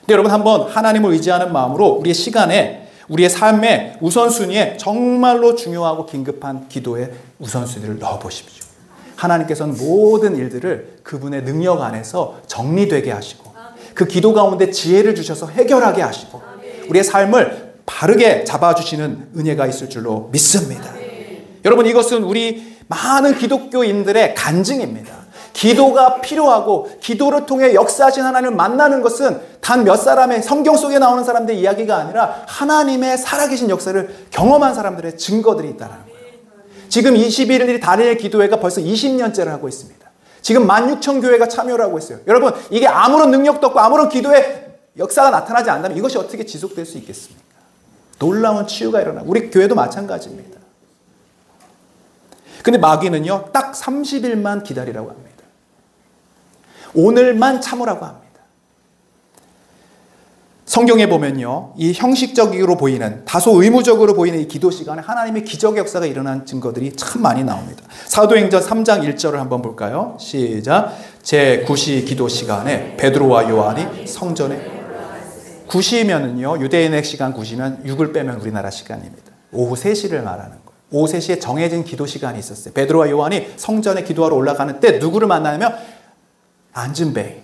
근데 여러분, 한번 하나님을 의지하는 마음으로 우리의 시간에, 우리의 삶의 우선순위에 정말로 중요하고 긴급한 기도의 우선순위를 넣어보십시오. 하나님께서는 모든 일들을 그분의 능력 안에서 정리되게 하시고 그 기도 가운데 지혜를 주셔서 해결하게 하시고 우리의 삶을 바르게 잡아주시는 은혜가 있을 줄로 믿습니다. 여러분, 이것은 우리 많은 기독교인들의 간증입니다. 기도가 필요하고 기도를 통해 역사하신 하나님을 만나는 것은 단 몇 사람의 성경 속에 나오는 사람들의 이야기가 아니라 하나님의 살아계신 역사를 경험한 사람들의 증거들이 있다는 거예요. 지금 21일 다니엘 기도회가 벌써 20년째를 하고 있습니다. 지금 16,000교회가 참여를 하고 있어요. 여러분, 이게 아무런 능력도 없고 아무런 기도의 역사가 나타나지 않는다면 이것이 어떻게 지속될 수 있겠습니까? 놀라운 치유가 일어나고 우리 교회도 마찬가지입니다. 근데 마귀는요, 딱 30일만 기다리라고 합니다. 오늘만 참으라고 합니다. 성경에 보면요, 이 형식적으로 보이는, 다소 의무적으로 보이는 이 기도 시간에 하나님의 기적의 역사가 일어난 증거들이 참 많이 나옵니다. 사도행전 3장 1절을 한번 볼까요? 시작. 제9시 기도 시간에 베드로와 요한이 성전에, 9시면은요, 유대인의 시간 9시면 6을 빼면 우리나라 시간입니다. 오후 3시를 말하는 거예요. 오후 3시에 정해진 기도 시간이 있었어요. 베드로와 요한이 성전에 기도하러 올라가는 때 누구를 만나냐면 안진뱅이,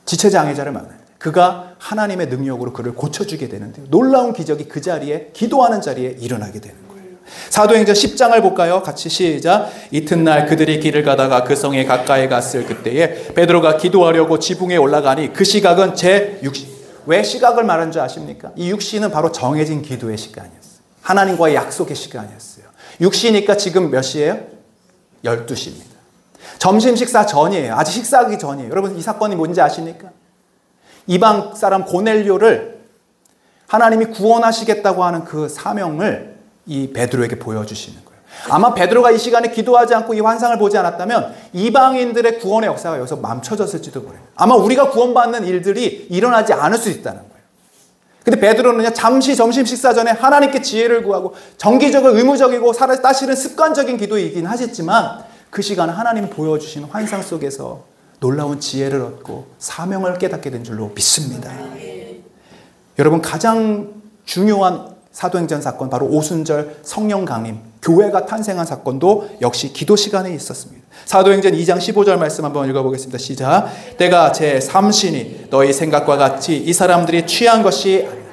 지체장애자를 만나요. 그가 하나님의 능력으로 그를 고쳐주게 되는데 놀라운 기적이 그 자리에, 기도하는 자리에 일어나게 되는 거예요. 사도행전 10장을 볼까요? 같이 시작. 이튿날 그들이 길을 가다가 그 성에 가까이 갔을 그때에 베드로가 기도하려고 지붕에 올라가니 그 시각은 제6시. 왜 시각을 말한 줄 아십니까? 이 6시는 바로 정해진 기도의 시간이었어요. 하나님과의 약속의 시간이었어요. 6시니까 지금 몇 시예요? 12시입니다. 점심 식사 전이에요. 아직 식사하기 전이에요. 여러분, 이 사건이 뭔지 아십니까? 이방 사람 고넬료를 하나님이 구원하시겠다고 하는 그 사명을 이 베드로에게 보여주시는 거예요. 아마 베드로가 이 시간에 기도하지 않고 이 환상을 보지 않았다면 이방인들의 구원의 역사가 여기서 멈춰졌을지도 모르요. 아마 우리가 구원받는 일들이 일어나지 않을 수 있다는 거예요. 근데 베드로는 잠시 점심 식사 전에 하나님께 지혜를 구하고 정기적으로 의무적이고 사실은 습관적인 기도이긴 하셨지만 그 시간에 하나님이 보여주신 환상 속에서 놀라운 지혜를 얻고 사명을 깨닫게 된 줄로 믿습니다. 여러분, 가장 중요한 사도행전 사건, 바로 오순절 성령 강림, 교회가 탄생한 사건도 역시 기도 시간에 있었습니다. 사도행전 2장 15절 말씀 한번 읽어보겠습니다. 시작. 때가 제3시니 너희 생각과 같이 이 사람들이 취한 것이 아니라.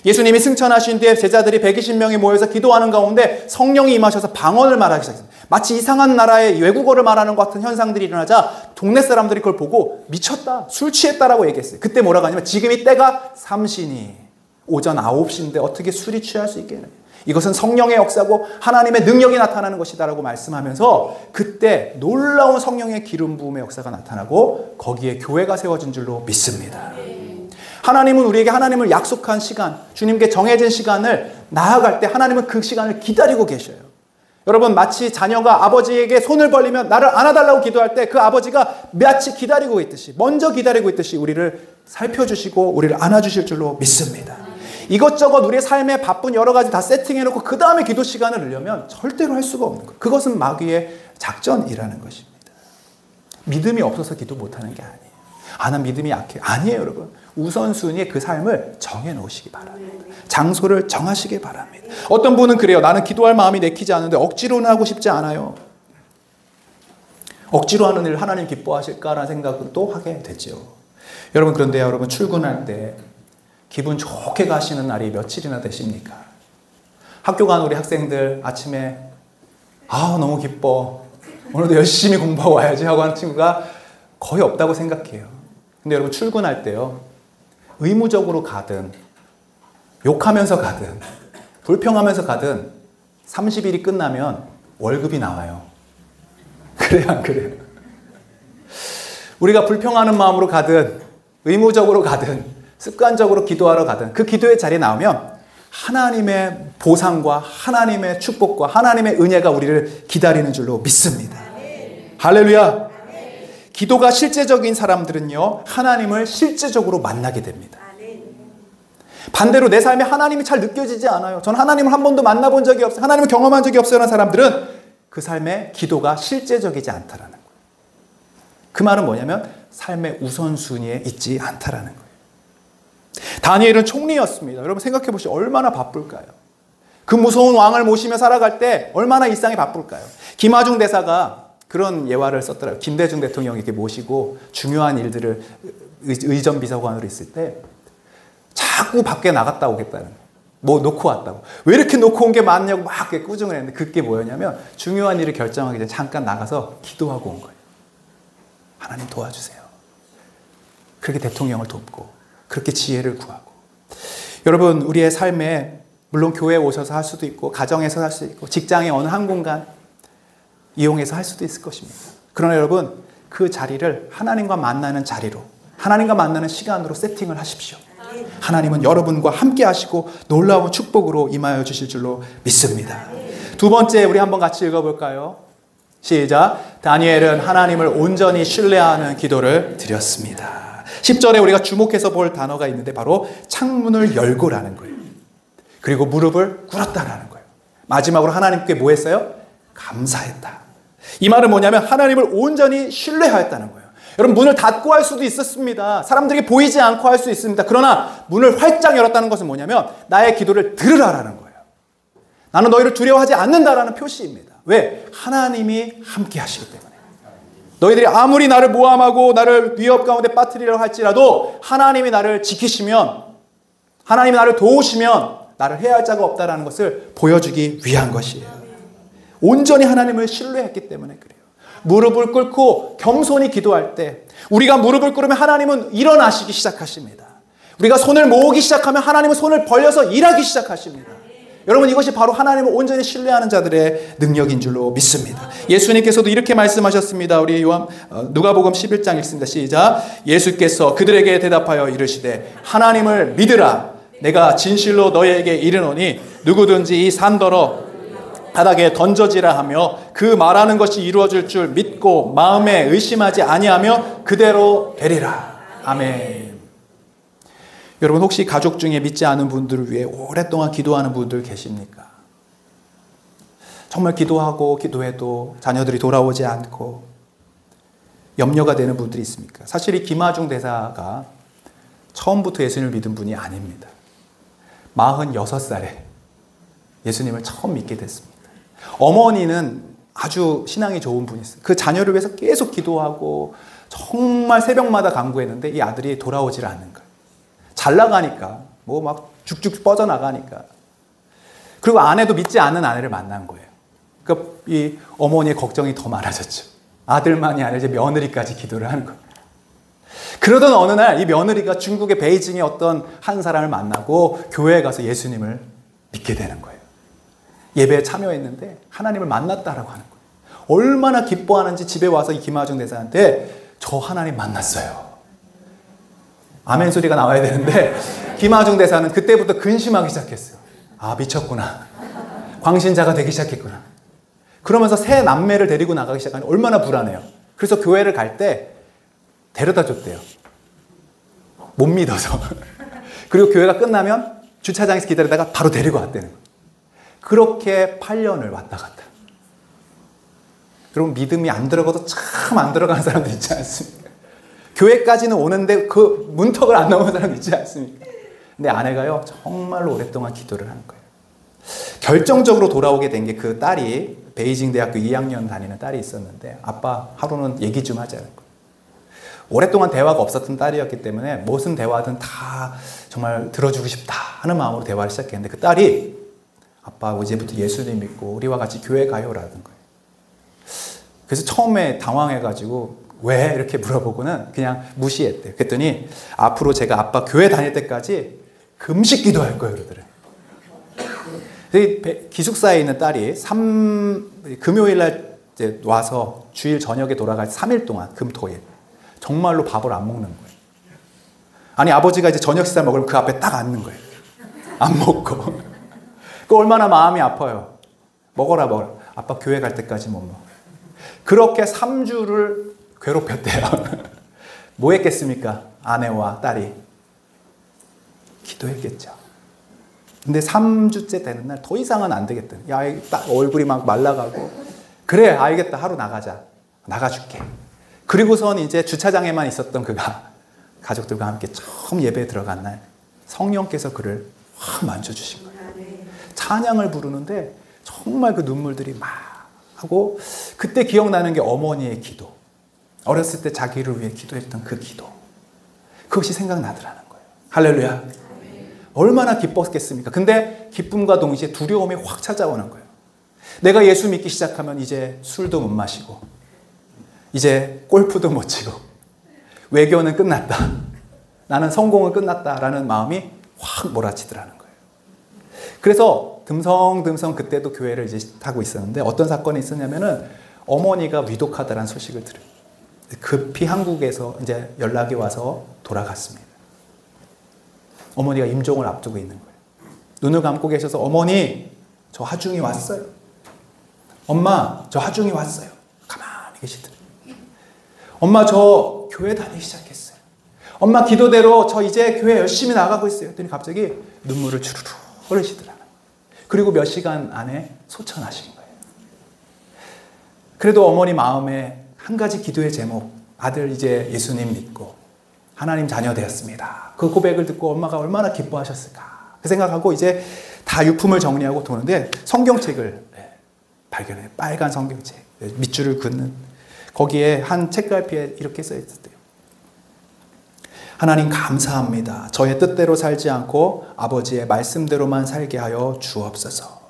예수님이 승천하신 뒤에 제자들이 120명이 모여서 기도하는 가운데 성령이 임하셔서 방언을 말하기 시작했습니다. 마치 이상한 나라의 외국어를 말하는 것 같은 현상들이 일어나자 동네 사람들이 그걸 보고 미쳤다, 술 취했다라고 얘기했어요. 그때 뭐라고 하냐면 지금이 때가 3시니 오전 9시인데 어떻게 술이 취할 수 있겠느냐. 이것은 성령의 역사고 하나님의 능력이 나타나는 것이다라고 말씀하면서 그때 놀라운 성령의 기름 부음의 역사가 나타나고 거기에 교회가 세워진 줄로 믿습니다. 하나님은 우리에게 하나님을 약속한 시간, 주님께 정해진 시간을 나아갈 때 하나님은 그 시간을 기다리고 계셔요. 여러분, 마치 자녀가 아버지에게 손을 벌리면 나를 안아달라고 기도할 때 그 아버지가 마치 기다리고 있듯이, 먼저 기다리고 있듯이 우리를 살펴주시고 우리를 안아주실 줄로 믿습니다. 이것저것 우리의 삶에 바쁜 여러 가지 다 세팅해놓고 그 다음에 기도 시간을 넣으려면 절대로 할 수가 없는 거예요. 그것은 마귀의 작전이라는 것입니다. 믿음이 없어서 기도 못하는 게 아니에요. 난 믿음이 약해. 아니에요, 여러분. 우선순위에 그 삶을 정해놓으시기 바랍니다. 장소를 정하시기 바랍니다. 어떤 분은 그래요. 나는 기도할 마음이 내키지 않는데 억지로는 하고 싶지 않아요. 억지로 하는 일 하나님 기뻐하실까라는 생각은 또 하게 되죠. 여러분, 그런데 여러분 출근할 때 기분 좋게 가시는 날이 며칠이나 되십니까? 학교 가는 우리 학생들 아침에 너무 기뻐, 오늘도 열심히 공부하고 와야지 하고 하는 친구가 거의 없다고 생각해요. 근데 여러분 출근할 때요, 의무적으로 가든 욕하면서 가든 불평하면서 가든 30일이 끝나면 월급이 나와요. 그래요, 안 그래요? 우리가 불평하는 마음으로 가든 의무적으로 가든 습관적으로 기도하러 가든 그 기도의 자리에 나오면 하나님의 보상과 하나님의 축복과 하나님의 은혜가 우리를 기다리는 줄로 믿습니다. 할렐루야. 기도가 실제적인 사람들은요, 하나님을 실제적으로 만나게 됩니다. 반대로 내 삶에 하나님이 잘 느껴지지 않아요. 전 하나님을 한 번도 만나본 적이 없어요. 하나님을 경험한 적이 없어요 하는 사람들은 그 삶에 기도가 실제적이지 않다라는 거예요. 그 말은 뭐냐면 삶의 우선순위에 있지 않다라는 거예요. 다니엘은 총리였습니다. 여러분 생각해 보시죠. 얼마나 바쁠까요? 그 무서운 왕을 모시며 살아갈 때 얼마나 일상이 바쁠까요? 김하중 대사가 그런 예화를 썼더라고요. 김대중 대통령이 이렇게 모시고 중요한 일들을 의전 비서관으로 있을 때 자꾸 밖에 나갔다 오겠다는 거예요. 뭐 놓고 왔다고. 왜 이렇게 놓고 온 게 많냐고 막 이렇게 꾸중을 했는데 그게 뭐였냐면 중요한 일을 결정하기 전에 잠깐 나가서 기도하고 온 거예요. 하나님 도와주세요. 그렇게 대통령을 돕고 그렇게 지혜를 구하고. 여러분, 우리의 삶에 물론 교회에 오셔서 할 수도 있고 가정에서 할 수도 있고 직장의 어느 한 공간 이용해서 할 수도 있을 것입니다. 그러나 여러분, 그 자리를 하나님과 만나는 자리로, 하나님과 만나는 시간으로 세팅을 하십시오. 하나님은 여러분과 함께 하시고 놀라운 축복으로 임하여 주실 줄로 믿습니다. 두 번째, 우리 한번 같이 읽어볼까요? 시작. 다니엘은 하나님을 온전히 신뢰하는 기도를 드렸습니다. 10절에 우리가 주목해서 볼 단어가 있는데 바로 창문을 열고라는 거예요. 그리고 무릎을 꿇었다라는 거예요. 마지막으로 하나님께 뭐 했어요? 감사했다. 이 말은 뭐냐면 하나님을 온전히 신뢰하였다는 거예요. 여러분, 문을 닫고 할 수도 있었습니다. 사람들에게 보이지 않고 할 수 있습니다. 그러나 문을 활짝 열었다는 것은 뭐냐면 나의 기도를 들으라라는 거예요. 나는 너희를 두려워하지 않는다라는 표시입니다. 왜? 하나님이 함께 하시기 때문에. 너희들이 아무리 나를 모함하고 나를 위협 가운데 빠뜨리려고 할지라도 하나님이 나를 지키시면, 하나님이 나를 도우시면 나를 해할 자가 없다라는 것을 보여주기 위한 것이에요. 온전히 하나님을 신뢰했기 때문에 그래요. 무릎을 꿇고 겸손히 기도할 때, 우리가 무릎을 꿇으면 하나님은 일어나시기 시작하십니다. 우리가 손을 모으기 시작하면 하나님은 손을 벌려서 일하기 시작하십니다. 여러분, 이것이 바로 하나님을 온전히 신뢰하는 자들의 능력인 줄로 믿습니다. 예수님께서도 이렇게 말씀하셨습니다. 우리 누가복음 11장 읽습니다. 시작. 예수께서 그들에게 대답하여 이르시되 하나님을 믿으라. 내가 진실로 너희에게 이르노니 누구든지 이 산더러 바닥에 던져지라 하며 그 말하는 것이 이루어질 줄 믿고 마음에 의심하지 아니하며 그대로 되리라. 아멘. 여러분, 혹시 가족 중에 믿지 않은 분들을 위해 오랫동안 기도하는 분들 계십니까? 정말 기도하고 기도해도 자녀들이 돌아오지 않고 염려가 되는 분들이 있습니까? 사실 이 김하중 대사가 처음부터 예수님을 믿은 분이 아닙니다. 46살에 예수님을 처음 믿게 됐습니다. 어머니는 아주 신앙이 좋은 분이었어요. 그 자녀를 위해서 계속 기도하고 정말 새벽마다 간구했는데 이 아들이 돌아오질 않는 거예요. 잘 나가니까, 뭐 막 죽죽 뻗어나가니까. 그리고 아내도 믿지 않는 아내를 만난 거예요. 그러니까 이 어머니의 걱정이 더 많아졌죠. 아들만이 아니라 이제 며느리까지 기도를 하는 거예요. 그러던 어느 날 이 며느리가 중국의 베이징의 어떤 한 사람을 만나고 교회에 가서 예수님을 믿게 되는 거예요. 예배에 참여했는데 하나님을 만났다라고 하는 거예요. 얼마나 기뻐하는지 집에 와서 이 김하중 대사한테 저 하나님 만났어요. 아멘 소리가 나와야 되는데 김하중 대사는 그때부터 근심하기 시작했어요. 아, 미쳤구나. 광신자가 되기 시작했구나. 그러면서 새 남매를 데리고 나가기 시작하니 얼마나 불안해요. 그래서 교회를 갈 때 데려다 줬대요. 못 믿어서. 그리고 교회가 끝나면 주차장에서 기다리다가 바로 데리고 왔대는 거예요. 그렇게 8년을 왔다 갔다. 여러분, 믿음이 안 들어가도 참 안 들어가는 사람들 있지 않습니까? 교회까지는 오는데 그 문턱을 안 넘은 사람 있지 않습니까? 근데 아내가요, 정말로 오랫동안 기도를 하는 거예요. 결정적으로 돌아오게 된 게 그 딸이 베이징 대학교 2학년 다니는 딸이 있었는데 아빠 하루는 얘기 좀 하자는 거예요. 오랫동안 대화가 없었던 딸이었기 때문에 무슨 대화든 다 정말 들어주고 싶다 하는 마음으로 대화를 시작했는데 그 딸이 아빠 이제부터 예수님 믿고 우리와 같이 교회 가요라는 거예요. 그래서 처음에 당황해가지고 왜 이렇게 물어보고는 그냥 무시했대요. 그랬더니 앞으로 제가 아빠 교회 다닐 때까지 금식 기도할 거예요 그러더래요. 기숙사에 있는 딸이 금요일날 이제 와서 주일 저녁에 돌아갈 3일 동안 금토일 정말로 밥을 안 먹는 거예요. 아니 아버지가 이제 저녁 식사 먹으면 그 앞에 딱 앉는 거예요. 안 먹고. 그 얼마나 마음이 아파요. 먹어라. 아빠 교회 갈 때까지 못 먹어요. 그렇게 3주를 괴롭혔대요. 뭐 했겠습니까? 아내와 딸이 기도했겠죠. 근데 3주째 되는 날 더 이상은 안 되겠다. 야, 딱 얼굴이 막 말라가고 그래 알겠다 하루 나가자. 나가줄게. 그리고선 이제 주차장에만 있었던 그가 가족들과 함께 처음 예배에 들어간 날 성령께서 그를 확 만져주신 거예요. 찬양을 부르는데 정말 그 눈물들이 막 하고 그때 기억나는 게 어머니의 기도. 어렸을 때 자기를 위해 기도했던 그 기도. 그것이 생각나더라는 거예요. 할렐루야. 얼마나 기뻤겠습니까? 근데 기쁨과 동시에 두려움이 확 찾아오는 거예요. 내가 예수 믿기 시작하면 이제 술도 못 마시고 이제 골프도 못 치고 외교는 끝났다. 나는 성공은 끝났다라는 마음이 확 몰아치더라는 거예요. 그래서 듬성듬성 그때도 교회를 이제 하고 있었는데 어떤 사건이 있었냐면은 어머니가 위독하다는 소식을 들어요. 급히 한국에서 이제 연락이 와서 돌아갔습니다. 어머니가 임종을 앞두고 있는 거예요. 눈을 감고 계셔서 어머니 저 하중이 왔어요. 엄마 저 하중이 왔어요. 가만히 계시더래요. 엄마 저 교회 다니기 시작했어요. 엄마 기도대로 저 이제 교회 열심히 나가고 있어요. 그랬더니 갑자기 눈물을 주르르 흘리시더라고요. 그리고 몇 시간 안에 소천하신 거예요. 그래도 어머니 마음에 한 가지 기도의 제목, 아들 이제 예수님 믿고 하나님 자녀 되었습니다. 그 고백을 듣고 엄마가 얼마나 기뻐하셨을까 그 생각하고 이제 다 유품을 정리하고 도는데 성경책을 발견해요. 빨간 성경책, 밑줄을 긋는 거기에 한 책갈피에 이렇게 써 있었대요. 하나님 감사합니다. 저의 뜻대로 살지 않고 아버지의 말씀대로만 살게 하여 주옵소서.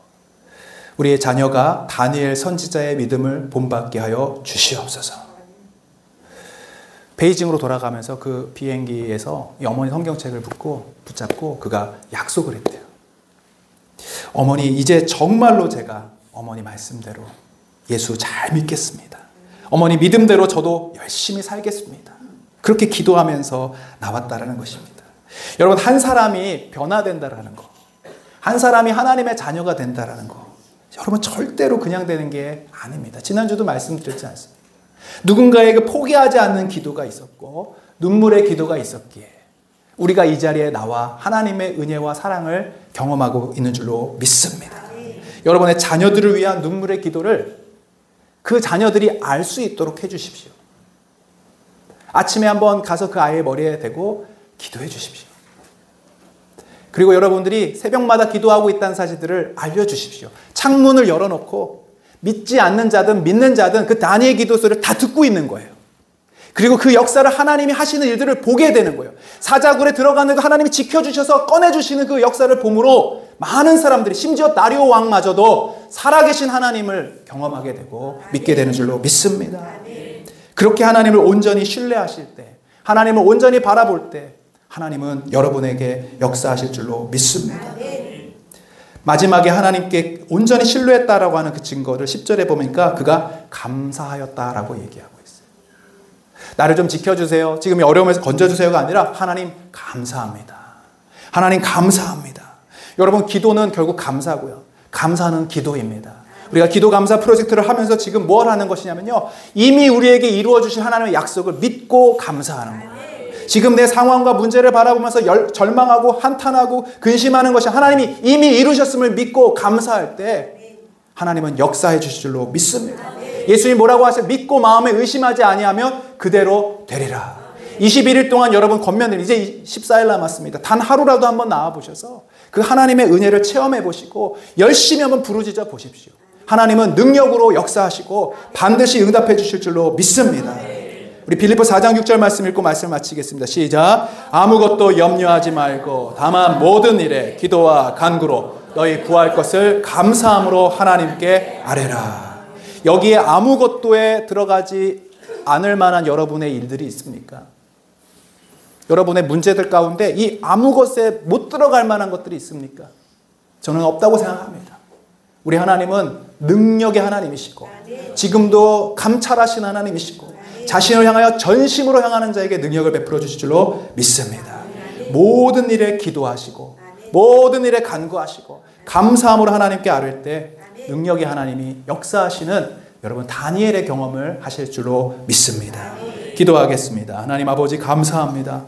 우리의 자녀가 다니엘 선지자의 믿음을 본받게 하여 주시옵소서. 베이징으로 돌아가면서 그 비행기에서 이 어머니 성경책을 붙잡고 그가 약속을 했대요. 어머니 이제 정말로 제가 어머니 말씀대로 예수 잘 믿겠습니다. 어머니 믿음대로 저도 열심히 살겠습니다. 그렇게 기도하면서 나왔다라는 것입니다. 여러분 한 사람이 변화된다라는 거, 한 사람이 하나님의 자녀가 된다라는 거, 여러분 절대로 그냥 되는 게 아닙니다. 지난주도 말씀드렸지 않습니까? 누군가에게 포기하지 않는 기도가 있었고 눈물의 기도가 있었기에 우리가 이 자리에 나와 하나님의 은혜와 사랑을 경험하고 있는 줄로 믿습니다. 여러분의 자녀들을 위한 눈물의 기도를 그 자녀들이 알 수 있도록 해주십시오. 아침에 한번 가서 그 아이의 머리에 대고 기도해 주십시오. 그리고 여러분들이 새벽마다 기도하고 있다는 사실들을 알려주십시오. 창문을 열어놓고 믿지 않는 자든 믿는 자든 그 다니엘 기도 소리를 다 듣고 있는 거예요. 그리고 그 역사를 하나님이 하시는 일들을 보게 되는 거예요. 사자굴에 들어가는 거 하나님이 지켜주셔서 꺼내주시는 그 역사를 보므로 많은 사람들이 심지어 다리오 왕마저도 살아계신 하나님을 경험하게 되고 믿게 되는 줄로 믿습니다. 그렇게 하나님을 온전히 신뢰하실 때, 하나님을 온전히 바라볼 때 하나님은 여러분에게 역사하실 줄로 믿습니다. 마지막에 하나님께 온전히 신뢰했다라고 하는 그 증거를 10절에 보니까 그가 감사하였다라고 얘기하고 있어요. 나를 좀 지켜주세요. 지금 어려움에서 건져주세요가 아니라 하나님 감사합니다. 하나님 감사합니다. 여러분 기도는 결국 감사고요. 감사는 기도입니다. 우리가 기도 감사 프로젝트를 하면서 지금 뭘 하는 것이냐면요. 이미 우리에게 이루어 주신 하나님의 약속을 믿고 감사하는 거예요. 지금 내 상황과 문제를 바라보면서 절망하고 한탄하고 근심하는 것이 하나님이 이미 이루셨음을 믿고 감사할 때 하나님은 역사해 주실 줄로 믿습니다. 예수님 뭐라고 하세요? 믿고 마음에 의심하지 아니하면 그대로 되리라. 21일 동안 여러분 겉면을 이제 14일 남았습니다. 단 하루라도 한번 나와보셔서 그 하나님의 은혜를 체험해 보시고 열심히 한번 부르짖어 보십시오. 하나님은 능력으로 역사하시고 반드시 응답해 주실 줄로 믿습니다. 우리 빌립보 4장 6절 말씀 읽고 말씀 마치겠습니다. 시작. 아무것도 염려하지 말고 다만 모든 일에 기도와 간구로 너희 구할 것을 감사함으로 하나님께 아뢰라. 여기에 아무것도에 들어가지 않을 만한 여러분의 일들이 있습니까? 여러분의 문제들 가운데 이 아무것에 못 들어갈 만한 것들이 있습니까? 저는 없다고 생각합니다. 우리 하나님은 능력의 하나님이시고 지금도 감찰하신 하나님이시고 자신을 향하여 전심으로 향하는 자에게 능력을 베풀어 주실 줄로 믿습니다. 모든 일에 기도하시고 모든 일에 간구하시고 감사함으로 하나님께 아뢰을 때 능력의 하나님이 역사하시는 여러분 다니엘의 경험을 하실 줄로 믿습니다. 기도하겠습니다. 하나님 아버지 감사합니다.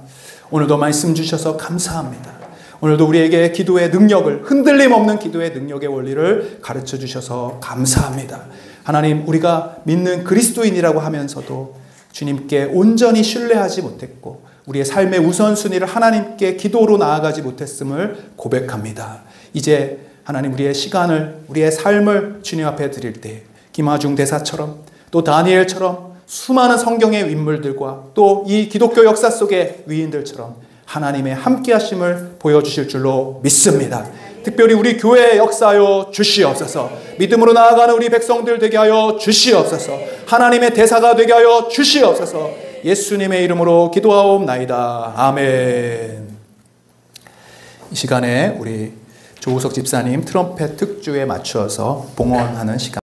오늘도 말씀 주셔서 감사합니다. 오늘도 우리에게 기도의 능력을 흔들림 없는 기도의 능력의 원리를 가르쳐 주셔서 감사합니다. 하나님 우리가 믿는 그리스도인이라고 하면서도 주님께 온전히 신뢰하지 못했고 우리의 삶의 우선순위를 하나님께 기도로 나아가지 못했음을 고백합니다. 이제 하나님 우리의 시간을 우리의 삶을 주님 앞에 드릴 때 김하중 대사처럼 또 다니엘처럼 수많은 성경의 인물들과 또 이 기독교 역사 속의 위인들처럼 하나님의 함께하심을 보여주실 줄로 믿습니다. 특별히 우리 교회에 역사하여 주시옵소서. 믿음으로 나아가는 우리 백성들 되게 하여 주시옵소서. 하나님의 대사가 되게 하여 주시옵소서. 예수님의 이름으로 기도하옵나이다. 아멘. 이 시간에 우리 조우석 집사님 트럼펫 특주에 맞춰서 봉헌하는 시간